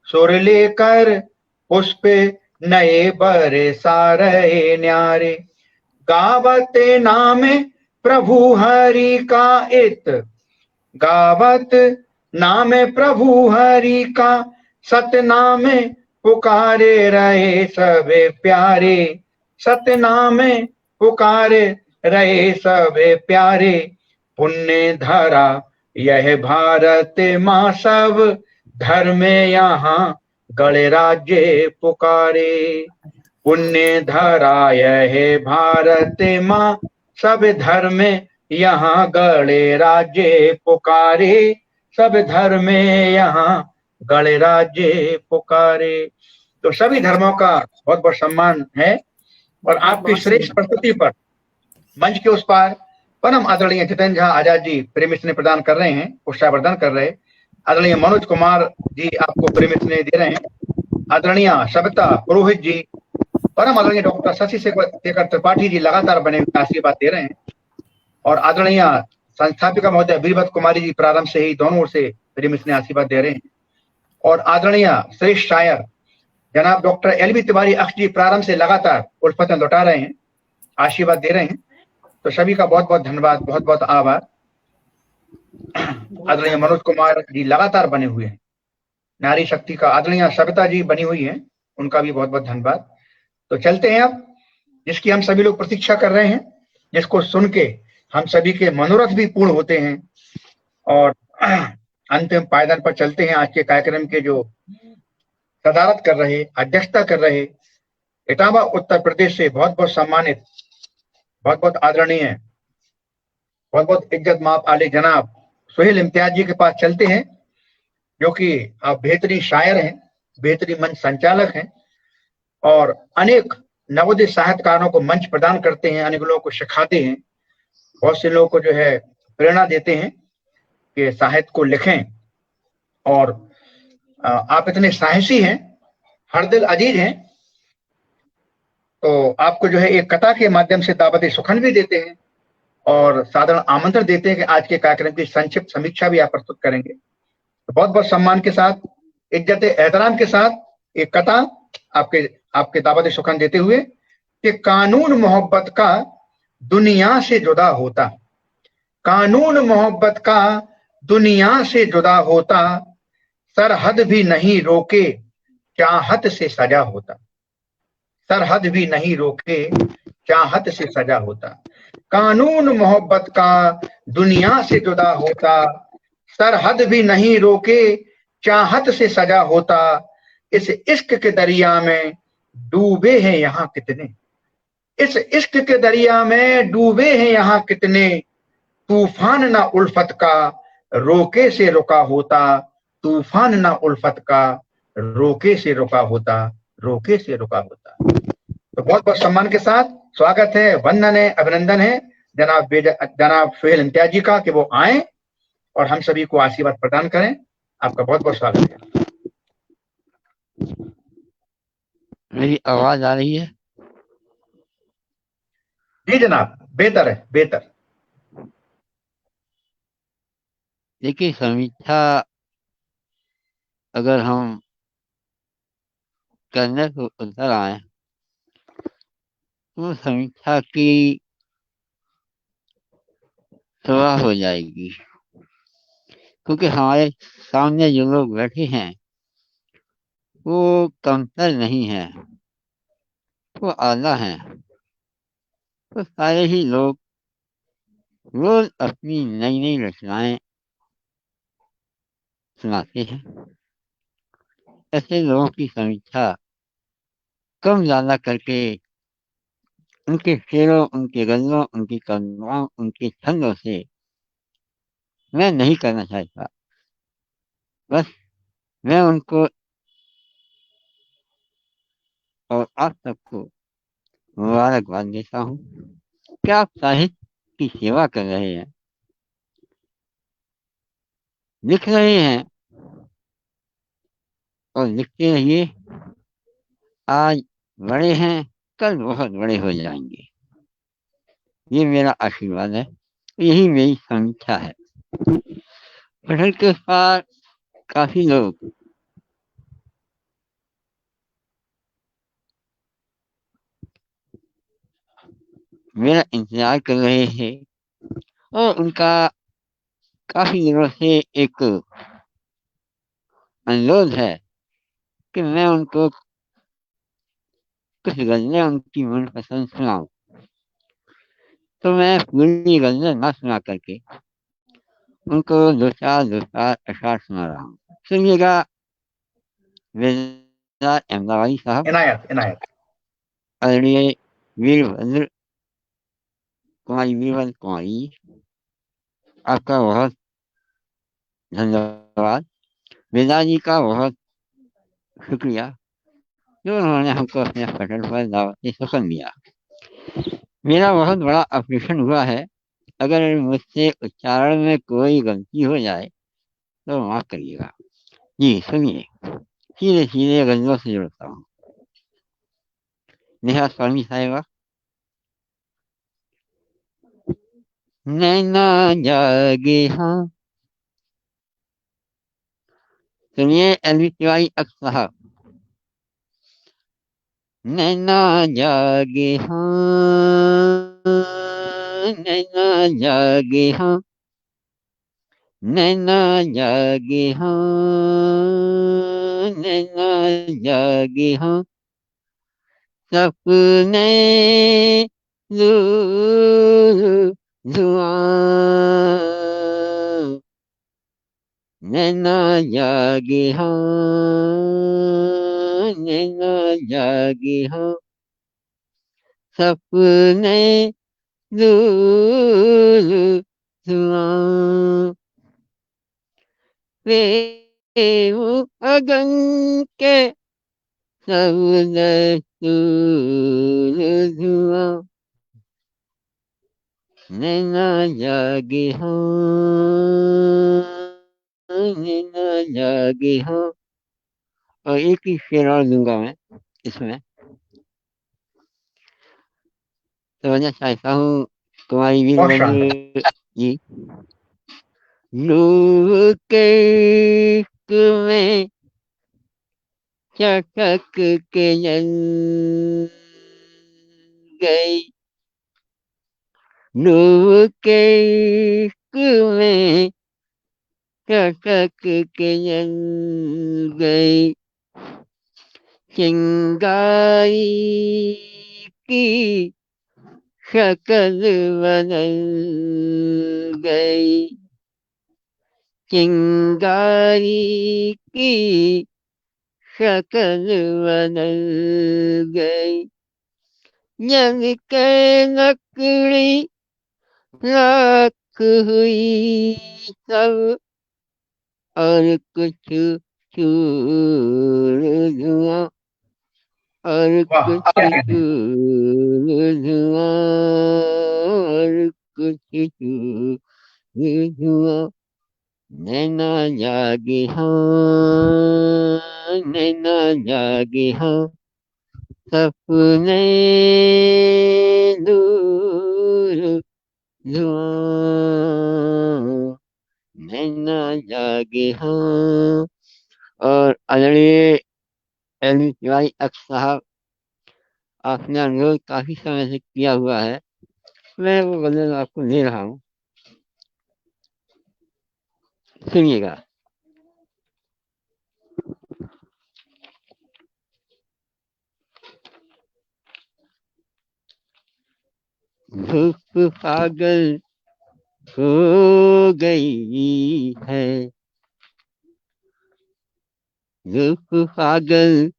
सुर लेकर, पुष्प नए बरसा रहे न्यारे। गावत नाम प्रभु हरि का इत, गावत नाम प्रभु हरि का, सतनाम पुकारे रहे सबे प्यारे, सतनाम पुकारे रहे सबे प्यारे। पुण्य धरा यह भारत माँ, सब धर्म यहाँ गणराज्य पुकारे। पुण्य धरा यह भारत माँ, सब धर्म यहाँ गणराज्य पुकारे। सब धर्म यहाँ गणराज्य पुकारे। तो सभी धर्मों का बहुत बहुत सम्मान है। और आपकी श्रेष्ठ प्रस्तुति पर मंच के उस पार परम आदरणीय जितेंद्र झा आजाद जी प्रेमिस्ने प्रदान कर रहे हैं, पुष्टावर्धन कर रहे हैं। आदरणीय मनोज कुमार जी आपको प्रेमिस्ने दे रहे हैं। आदरणीय सविता पुरोहित जी, परम आदरणीय डॉक्टर शशि शेखर त्रिपाठी जी लगातार बने हुए आशीर्वाद दे रहे हैं। और आदरणीय संस्थापिका महोदय वीरभद्र कुमारी जी प्रारंभ से ही दोनों ओर से प्रेमिस्ने आशीर्वाद दे रहे हैं। और आदरणीय श्रेष्ठ शायर जनाब डॉक्टर LB तिवारी अक्ष जी प्रारंभ से लगातार उल्फतें लौटा रहे हैं, आशीर्वाद दे रहे हैं। तो सभी का बहुत बहुत धन्यवाद, बहुत बहुत आभार। आदरणीय मनोज कुमार जी लगातार बने हुए हैं। नारी शक्ति का आदरणीय सविता जी बनी हुई हैं, उनका भी बहुत बहुत धन्यवाद। तो चलते हैं अब, जिसकी हम सभी लोग प्रतीक्षा कर रहे हैं, जिसको सुन के हम सभी के मनोरथ भी पूर्ण होते हैं। और अंतिम पायदान पर चलते हैं। आज के कार्यक्रम के जो सदारत कर रहे, अध्यक्षता कर रहे, इटावा उत्तर प्रदेश से बहुत बहुत सम्मानित, बहुत बहुत आदरणीय, बहुत बहुत इज्जत माप आले जनाब सुहेल इम्तियाज जी के पास चलते हैं, जो कि आप बेहतरीन शायर हैं, बेहतरीन मंच संचालक हैं और अनेक नवोदित साहित्यकारों को मंच प्रदान करते हैं, अनेक लोगों को सिखाते हैं, बहुत से लोगों को जो है प्रेरणा देते हैं कि साहित्य को लिखें। और आप इतने साहसी हैं, हर दिल अजीज हैं, तो आपको जो है एक कथा के माध्यम से दावत सुखन भी देते हैं और साधारण आमंत्रण देते हैं कि आज के कार्यक्रम की संक्षिप्त समीक्षा भी आप प्रस्तुत करेंगे। तो बहुत बहुत सम्मान के साथ, इज्जत एहतराम के साथ एक कथा आपके दावत सुखन देते हुए कि कानून मोहब्बत का दुनिया से जुदा होता, कानून मोहब्बत का दुनिया से जुदा होता, सरहद भी नहीं रोके चाहत से सजा होता, सरहद भी नहीं रोके चाहत से सजा होता। कानून मोहब्बत का दुनिया से जुदा होता, सरहद भी नहीं रोके चाहत से सजा होता। इस इश्क के दरिया में डूबे हैं यहाँ कितने, इस इश्क के दरिया में डूबे हैं यहाँ कितने, तूफान ना उल्फत का रोके से रुका होता, तूफान ना उल्फत का रोके से रुका होता, रोके से रुका होता। तो बहुत बहुत सम्मान के साथ स्वागत है, वंदन है, अभिनंदन है जनाब सुहेल इम्तियाज जी का कि वो आए और हम सभी को आशीर्वाद प्रदान करें। आपका बहुत बहुत स्वागत है। मेरी आवाज आ रही है? जी जनाब, बेहतर है, बेहतर। देखिए, समीक्षा अगर हम करने को उतर आए तो समीक्षा की सुबह हो जाएगी, क्योंकि हमारे सामने जो लोग बैठे हैं वो कमतर नहीं है, वो आला हैं। तो सारे ही लोग रोज अपनी नई नई रचनाएं सुनाते हैं। ऐसे लोगों की समीक्षा कम ज्यादा करके उनके शेरों, उनके गजलों, उनकी कविताओं, उनके छंदों से मैं नहीं करना चाहता। बस मैं उनको और आप सबको मुबारकबाद देता हूँ कि आप साहित्य की सेवा कर रहे हैं, लिख रहे हैं और लिखते रहिए। आज बड़े हैं, कल बहुत बड़े हो जाएंगे, ये मेरा आशीर्वाद है, यही मेरी समीक्षा है। पटल के पास काफी लोग मेरा इंतजार कर रहे थे और उनका काफी दिनों से एक अनुरोध है कि मैं उनको कुछ गज़लें उनकी मनपसंद सुनाऊँ। तो मैं पूरी गज़लें ना सुना करके उनको 2-4 अशआर सुना रहा हूँ। सुनिएगा मिर्ज़ा अहमदाबादी साहब, इनायत आदरणीय वीरभद्र कुमारी वीरभद्र कुमारी, आपका बहुत धन्यवाद। मिर्ज़ा जी का बहुत शुक्रिया जो उन्होंने हमको अपने पटल पर दावत-ए-सफ़र दिया। मेरा बहुत बड़ा ऑपरेशन हुआ है, अगर मुझसे उच्चारण में कोई गलती हो जाए तो माफ़ करिएगा। जी, सुनिए, सीधे-सीधे गज़लों से जोड़ता हूँ। नेहा स्वामी साहिबा। नैना जागे हाँ, सुनिए एलवी तिवारी अख्तर साहब। नैना जागे हाँ, नैना जागे हाँ, नैना जागे हाँ, नैना जागे हाँ, सपने धुआं, नैना जागे हाँ, नैना जागे हाँ, सपने धुआं, प्रेम अगन के सब धुआं, नैना जागे हाँ, नैना जागे हाँ। और एक ही शेर और दूंगा मैं इसमें। समझना चाहता हूँ तुम्हारी वीरभद्र जी। नूर के इश्क में चटक के जल गई, नूर के इश्क में चटक के जल गई, चिंगारी की शक्ल बदल गई, चिंगारी की शक्ल बदल गई, जल के लकड़ी राख हुई सब, और कुछ चूर धुआं, और कुछ चूर धुआं, और कुछ चूर धुआं, नैना जागे हाँ, नैना जागे हाँ, सपने दूर धुआं, नैना जागे हाँ। और आदरणीय एलवी तिवारी अख्तर साहब, आपने अनुरोध काफी समय से किया हुआ है, मैं वो गजल आपको दे रहा हूँ, सुनिएगा। धूप पागल हो गई है, धूप पागल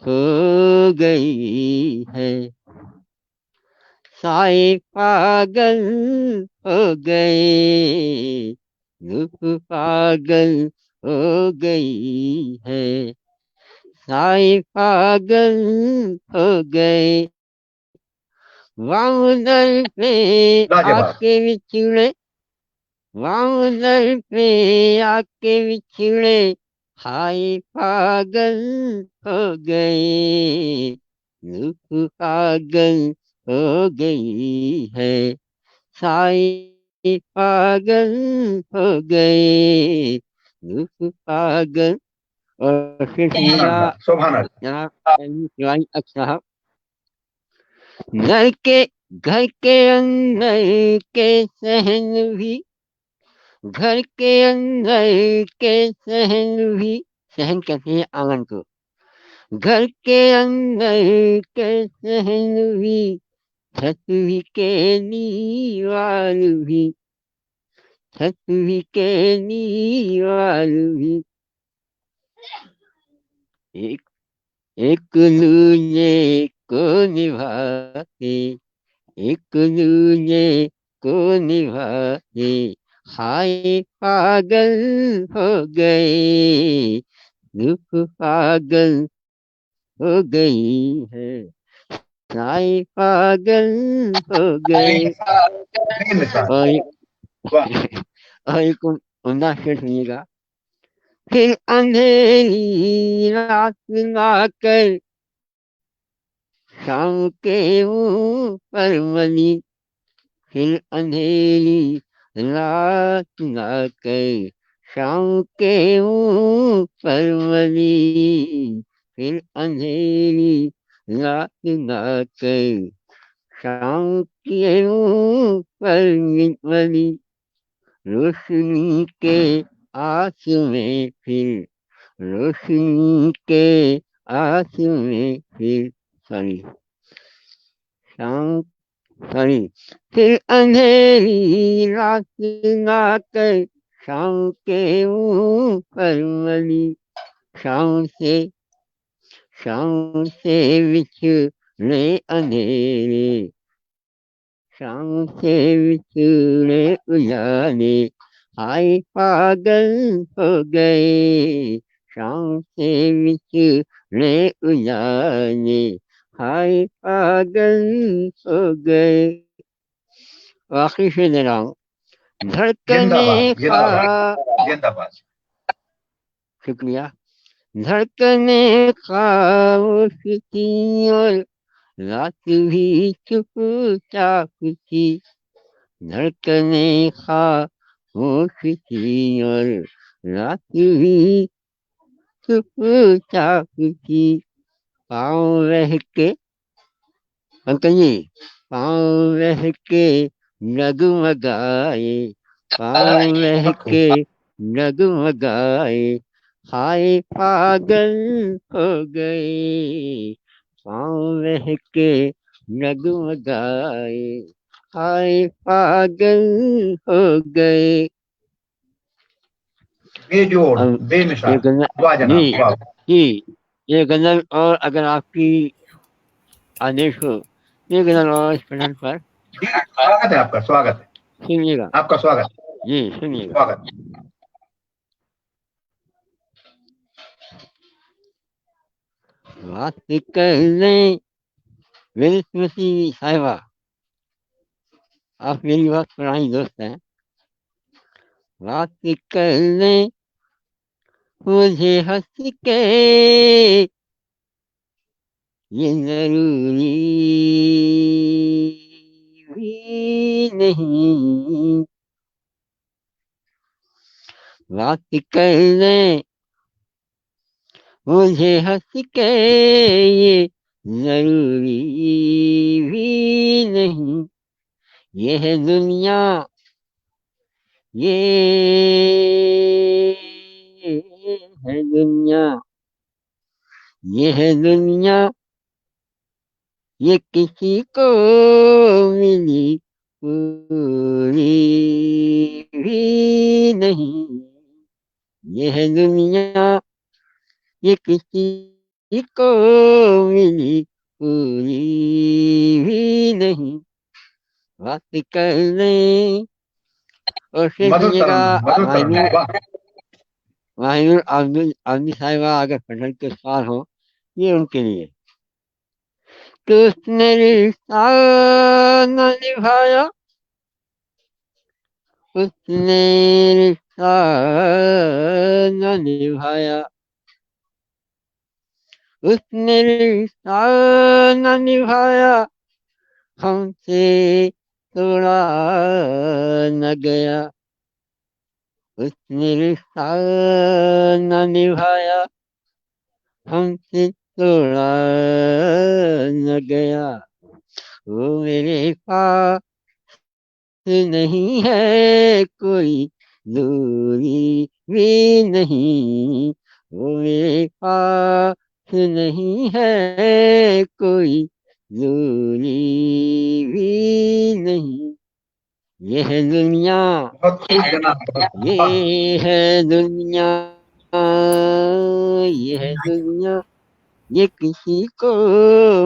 हो गई है, साए पागल हो गए, धूप पागल हो गई है, साए पागल हो गए, वाउदर पे आके बिछड़े, वाउदर पे आके बिछड़े, हाय पागल हो गए, धूप पागल हो गई है, साए पागल हो गए, धूप पागल। और फिर सुनिएगा जनाब तिवारी अख्तर साहब। घर के अंदर के सहन भी, घर के अंदर के सहन भी, सहन कहते हैं आंगन को, घर के अंदर के सहन भी, छत भी के दीवार भी, छत भी के दीवार भी, एक एक दूजे को निभाते, एक दूजे को निभाते, हाय पागल हो गए, दुख पागल हो गई है, हाय पागल हो गए। और और एक उमदा शेर सुनिएगा। फिर अंधेरी रात आकर शाम के मुंह पर मनी, फिर अंधेरी रात आकर शाम के मुंह पर मनी, फिर अंधेरी रात आकर शाम के मुंह पर मनी, रोशनी के आस में फिर, रोशनी के आस में फिर, शाम फिर अंधेरी रात आकर शाम के मुंह पर मनी, शाम से बिछड़े अंधेरे, शाम से बिछड़े उजाले, हाय पागल हो गए, शाम से बिछड़े उजाले, हाय पागल हो गए। आखिरी से दे रहा हूँ। धड़कने जिंदाबाद। शुक्रिया। धड़कने खामोश थी और रात भी चुपचाप थी, धड़कने खामोश थी और रात भी चुपचाप थी, पाँव रह के अंकल जी, पाँव रह के डगमगाए, पाँव रह के डगमगाए, हाय पागल हो गए, पाँव रह के डगमगाए, हाय पागल हो गए। बेजोड़, बेमिसाल, ये गजल और अगर आपकी आदेश हो, ये गजल और इस पैनल पर स्वागत है आपका, स्वागत है, सुनिएगा, आपका स्वागत जी सुनिएगा। स्वागत। बात करने मेरी स्मृति साहिबा, आप मेरी बहुत पुरानी दोस्त हैं, बात करने मुझे हंस के ये जरूरी भी नहीं, बात करने मुझे हंस के ये जरूरी भी नहीं, ये है दुनिया, ये है दुनिया, ये है दुनिया, ये किसी को मिली पूरी भी नहीं, ये है दुनिया, ये किसी को मिली पूरी भी नहीं, बात करने और माहिनुर आदमी साहिबा अगर पढ़ने के साथ हो, ये उनके लिए। तो उसने रिश्ता न निभाया, उसने रिश्ता न निभाया, उसने रिश्ता न निभाया, हमसे तोड़ा न गया, उसने रिश्ता न निभाया, हमसे तोड़ा न गया, वो मेरे पास नहीं है कोई दूरी भी नहीं, वो मेरे पास नहीं है, कोई दूरी भी नहीं। ये है दुनिया, बहुत खूब जनाब। ये है दुनिया, ये है दुनिया, ये किसी को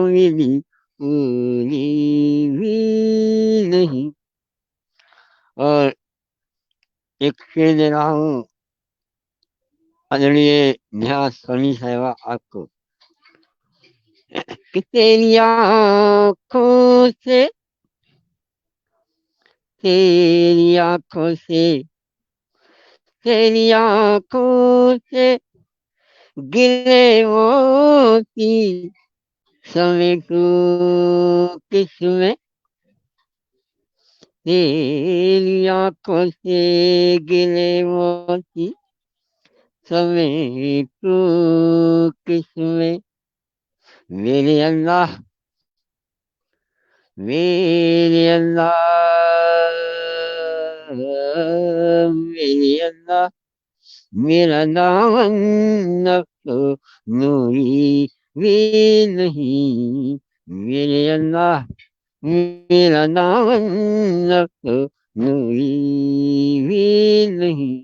मिली पूरी भी नहीं। और एक शेर दे रहा हूँ आदरणीय नेहा सोनी साहिबा आपको, कि तेरी आँखों से, तेरी आँखों से, तेरी आँखों से गिरे मोती समेटू किसमें, तेरी आँखों से गिरे मोती समेटू किसमें। मेरे अल्लाह, मेरे अल्लाह, मेरे अल्लाह, मेरा दामन अब तो नूरी भी नहीं। मेरे अल्लाह, मेरा दामन अब तो नूरी भी नहीं।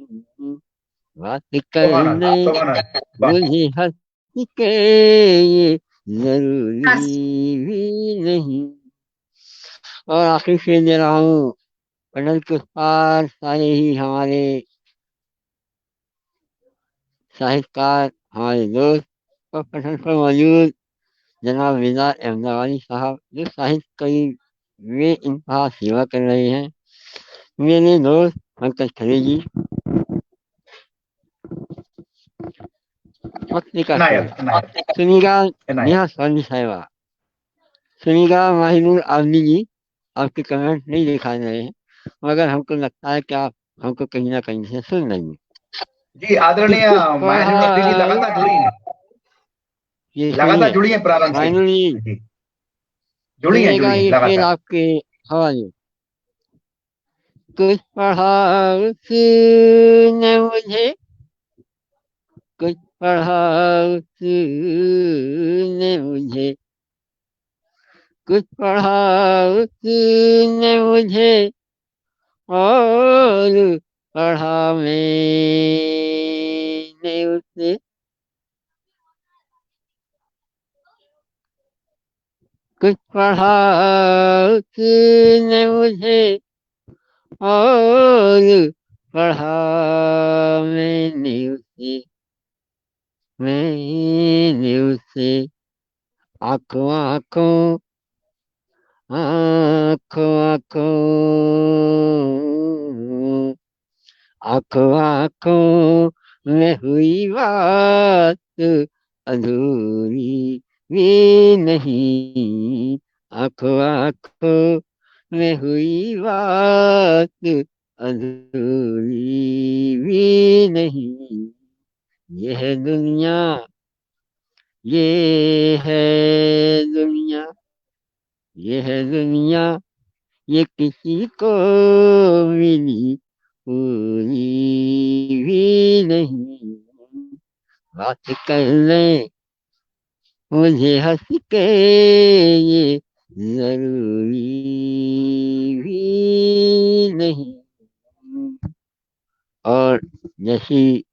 बात सुभान अल्लाह, करने सुभान अल्लाह। मुझे हंस के ये जरूरी भी नहीं। और आखिर से दे रहा हूँ, पटल के पार सारे ही हमारे साहित्यकार, हमारे दोस्त और पटल पर मौजूद जनाब निज़ार अहमदाबादी साहब, जो साहित्य कई वे इंतहा सेवा कर रहे हैं। मेरे दोस्त पंकज खरे जी, पत्रिका इनायत, इनायत, सुनिएगा। इनायत। नेहा सोनी साहिबा, सुनिएगा। माहिनुर आदमी जी, आपके कमेंट नहीं दिखा रहे हैं, मगर हमको लगता है कि आप हमको कहीं ना कहीं से सुन रही हैं। जी आदरणीय माहिनुर अब्दी जी लगातार जुड़ी हैं, ये लगातार सुनिए जुड़ी हैं प्रारंभ से माहिनुर जी, जी, जुड़ी हैं सुनिएगा ये शेर लगातार। आपके हवाले। कुछ पढ़ा उसने मुझे, कुछ पढ़ा उसने मुझे, कुछ पढ़ा उसने मुझे, और पढ़ा मैंने उसे। कुछ पढ़ा उसने मुझे, और पढ़ा मैंने उसे, मैंने उसे। आँखों आँखों, आँखों आँखों, आँखों आँखों में हुई बात अधूरी भी नहीं। आँखों आँखों में हुई बात अधूरी भी नहीं। ये है दुनिया, ये है दुनिया, ये है दुनिया, ये किसी को मिली पूरी भी नहीं। बात करने मुझे हंस के ये जरूरी भी नहीं। और जैसी,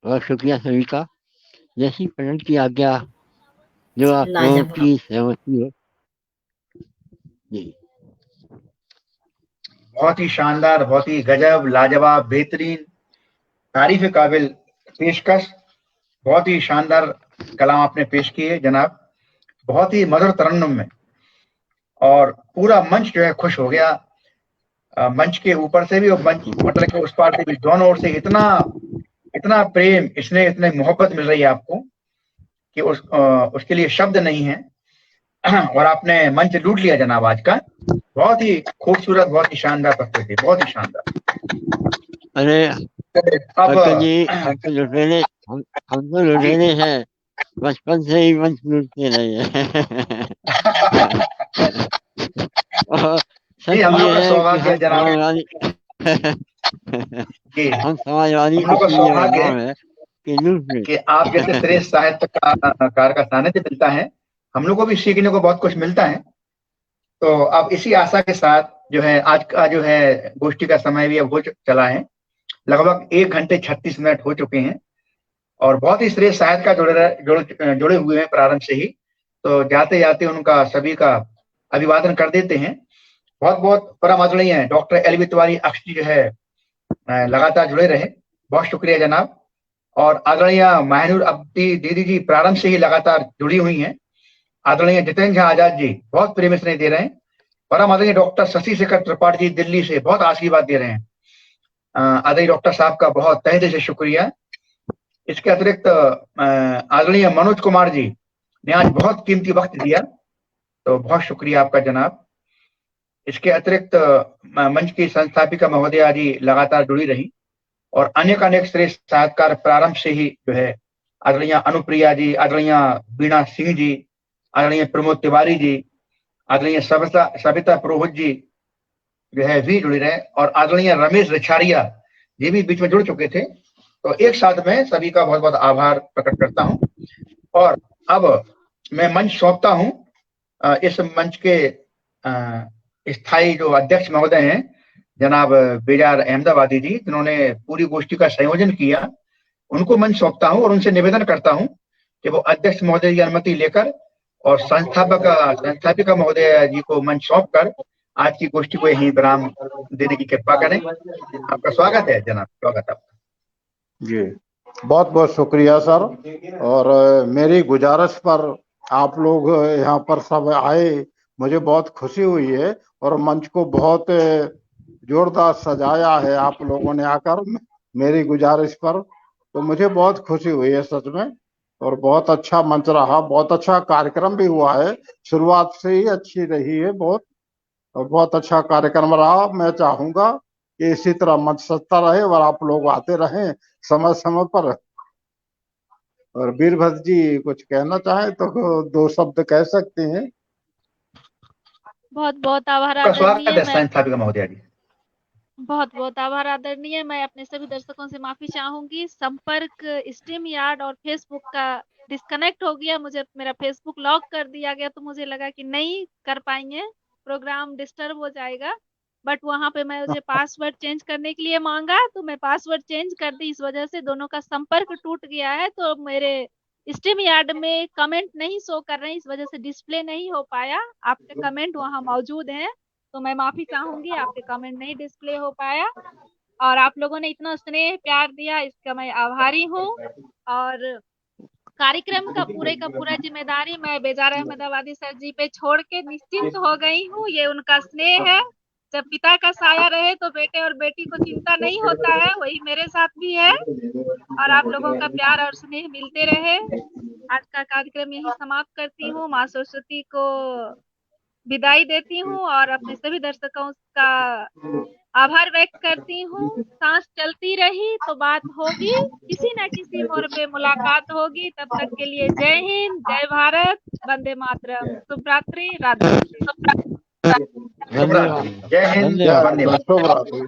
और शुक्रिया सभी का, जैसी पटल की आज्ञा, जो आप लोगों लाजवाब। की सहमति हो। जी बहुत ही शानदार, बहुत ही गजब, लाजवाब, बेहतरीन, तारीफ काबिल पेशकश, बहुत ही शानदार कलाम आपने पेश किए जनाब, बहुत ही मधुर तरन्नुम में, और पूरा मंच जो है खुश हो गया। मंच के ऊपर से भी और मंच पटल के उस पार से भी, दोनों ओर से इतना इतना प्रेम, इसने इतने मोहब्बत मिल रही है आपको कि उसके लिए शब्द नहीं है। और आपने मंच लूट लिया जनाब आज का। बहुत ही खूबसूरत, बहुत ही शानदार प्रस्तुति, बहुत ही शानदार। अरे अब जी, हम तो लुटेरे, हम तो लुटेरे हैं, बचपन से ही मंच लूटते रहे हैं। और सच जी, हम लोग ये का है कि सौभाग्य हम जनाब, समाजवादी, जी हम समाजवादी हम लोग का इसलिए सौभाग्य बदनाम है। है कि आप जैसे श्रेष्ठ साहित्यकार का सानिध्य मिलता है, हम लोग को भी सीखने को बहुत कुछ मिलता है। तो अब इसी आशा के साथ जो है आज का जो है गोष्ठी का समय भी अब हो चला है, लगभग 1 घंटे 36 मिनट हो चुके हैं और बहुत ही श्रेष्ठ साहित्यकार जुड़े हुए हैं प्रारंभ से ही। तो जाते जाते उनका सभी का अभिवादन कर देते हैं। बहुत बहुत परम आदरणीय डॉक्टर एल तिवारी अक्ष जी जो है लगातार जुड़े रहे, बहुत शुक्रिया जनाब। और आदरणीय महनूर अब्दी दीदी जी प्रारंभ से ही लगातार जुड़ी हुई हैं। आदरणीय जितेंद्र झा आजाद जी बहुत प्रेम स्नेह दे रहे हैं। परम आदरणीय डॉक्टर शशि शेखर त्रिपाठी जी दिल्ली से बहुत आशीर्वाद दे रहे हैं। आदरणीय डॉक्टर साहब का बहुत तहे दिल से शुक्रिया। इसके अतिरिक्त आदरणीय मनोज कुमार जी ने आज बहुत कीमती वक्त दिया, तो बहुत शुक्रिया आपका जनाब। इसके अतिरिक्त मंच की संस्थापिका महोदया जी लगातार जुड़ी रही और अनेक श्रेष्ठ साहित्यकार प्रारंभ से ही जो है आदरणीय अनुप्रिया जी, आदरणीय बीणा सिंह जी, आदरणीय प्रमोद तिवारी जी, आदरणीय सविता पुरोहित जी जो है भी जुड़े रहे और आदरणीय रमेश रिछारिया ये भी बीच में जुड़ चुके थे। तो एक साथ में सभी का बहुत बहुत आभार प्रकट करता हूं और अब मैं मंच सौंपता हूं इस मंच के स्थायी जो अध्यक्ष महोदय हैं जनाब बेजार अहमदाबादी जी, जिन्होंने पूरी गोष्ठी का संयोजन किया, उनको मंच सौंपता हूं और उनसे निवेदन करता हूं कि वो अध्यक्ष महोदय की अनुमति लेकर और संस्थापिका महोदय जी को मंच सौंप कर आज की गोष्ठी को यहीं विराम देने की कृपा करें। आपका स्वागत है जनाब, स्वागत आपका जी। बहुत बहुत शुक्रिया सर। और मेरी गुजारिश पर आप लोग यहाँ पर सब आए, मुझे बहुत खुशी हुई है और मंच को बहुत जोरदार सजाया है आप लोगों ने आकर मेरी गुजारिश पर, तो मुझे बहुत खुशी हुई है सच में। और बहुत अच्छा मंच रहा, बहुत अच्छा कार्यक्रम भी हुआ है, शुरुआत से ही अच्छी रही है बहुत अच्छा कार्यक्रम रहा। मैं चाहूंगा कि इसी तरह मंच सजता रहे और आप लोग आते रहें समय समय पर। और वीरभद्र जी कुछ कहना चाहे तो 2 शब्द कह सकते हैं। बहुत बहुत आभार स्वागत है संस्थापिका महोदया जी। बहुत बहुत आभार आदरणीय। मैं अपने सभी दर्शकों से माफी चाहूंगी, संपर्क स्ट्रीम यार्ड और फेसबुक का डिस्कनेक्ट हो गया, मुझे मेरा फेसबुक लॉक कर दिया गया, तो मुझे लगा कि नहीं कर पाएंगे, प्रोग्राम डिस्टर्ब हो जाएगा। बट वहां पे मैं मुझे पासवर्ड चेंज करने के लिए मांगा तो मैं पासवर्ड चेंज कर दी, इस वजह से दोनों का संपर्क टूट गया है। तो मेरे स्ट्रीम यार्ड में कमेंट नहीं शो कर रहे हैं, इस वजह से डिस्प्ले नहीं हो पाया। आपके कमेंट वहां मौजूद हैं, तो मैं माफी चाहूंगी, आपके कमेंट नहीं डिस्प्ले हो पाया। और आप लोगों ने इतना स्नेह प्यार दिया, इसका मैं आभारी हूँ। और कार्यक्रम का पूरा जिम्मेदारी मैं बेजार अहमदाबादी सर जी पे छोड़ के निश्चिंत हो गई हूँ। ये उनका स्नेह है, जब पिता का साया रहे तो बेटे और बेटी को चिंता नहीं होता है, वही मेरे साथ भी है। और आप लोगों का प्यार और स्नेह मिलते रहे। आज का कार्यक्रम यही समाप्त करती हूँ, माँ सरस्वती को विदाई देती हूँ और अपने सभी दर्शकों का आभार व्यक्त करती हूँ। सांस चलती रही तो बात होगी, किसी न किसी मोड़ पे मुलाकात होगी। तब तक के लिए जय हिंद, जय भारत, वंदे मातरम, शुभ रात्रि, राधे। जय हिंद, जय हिंद, शुभ रात्रि।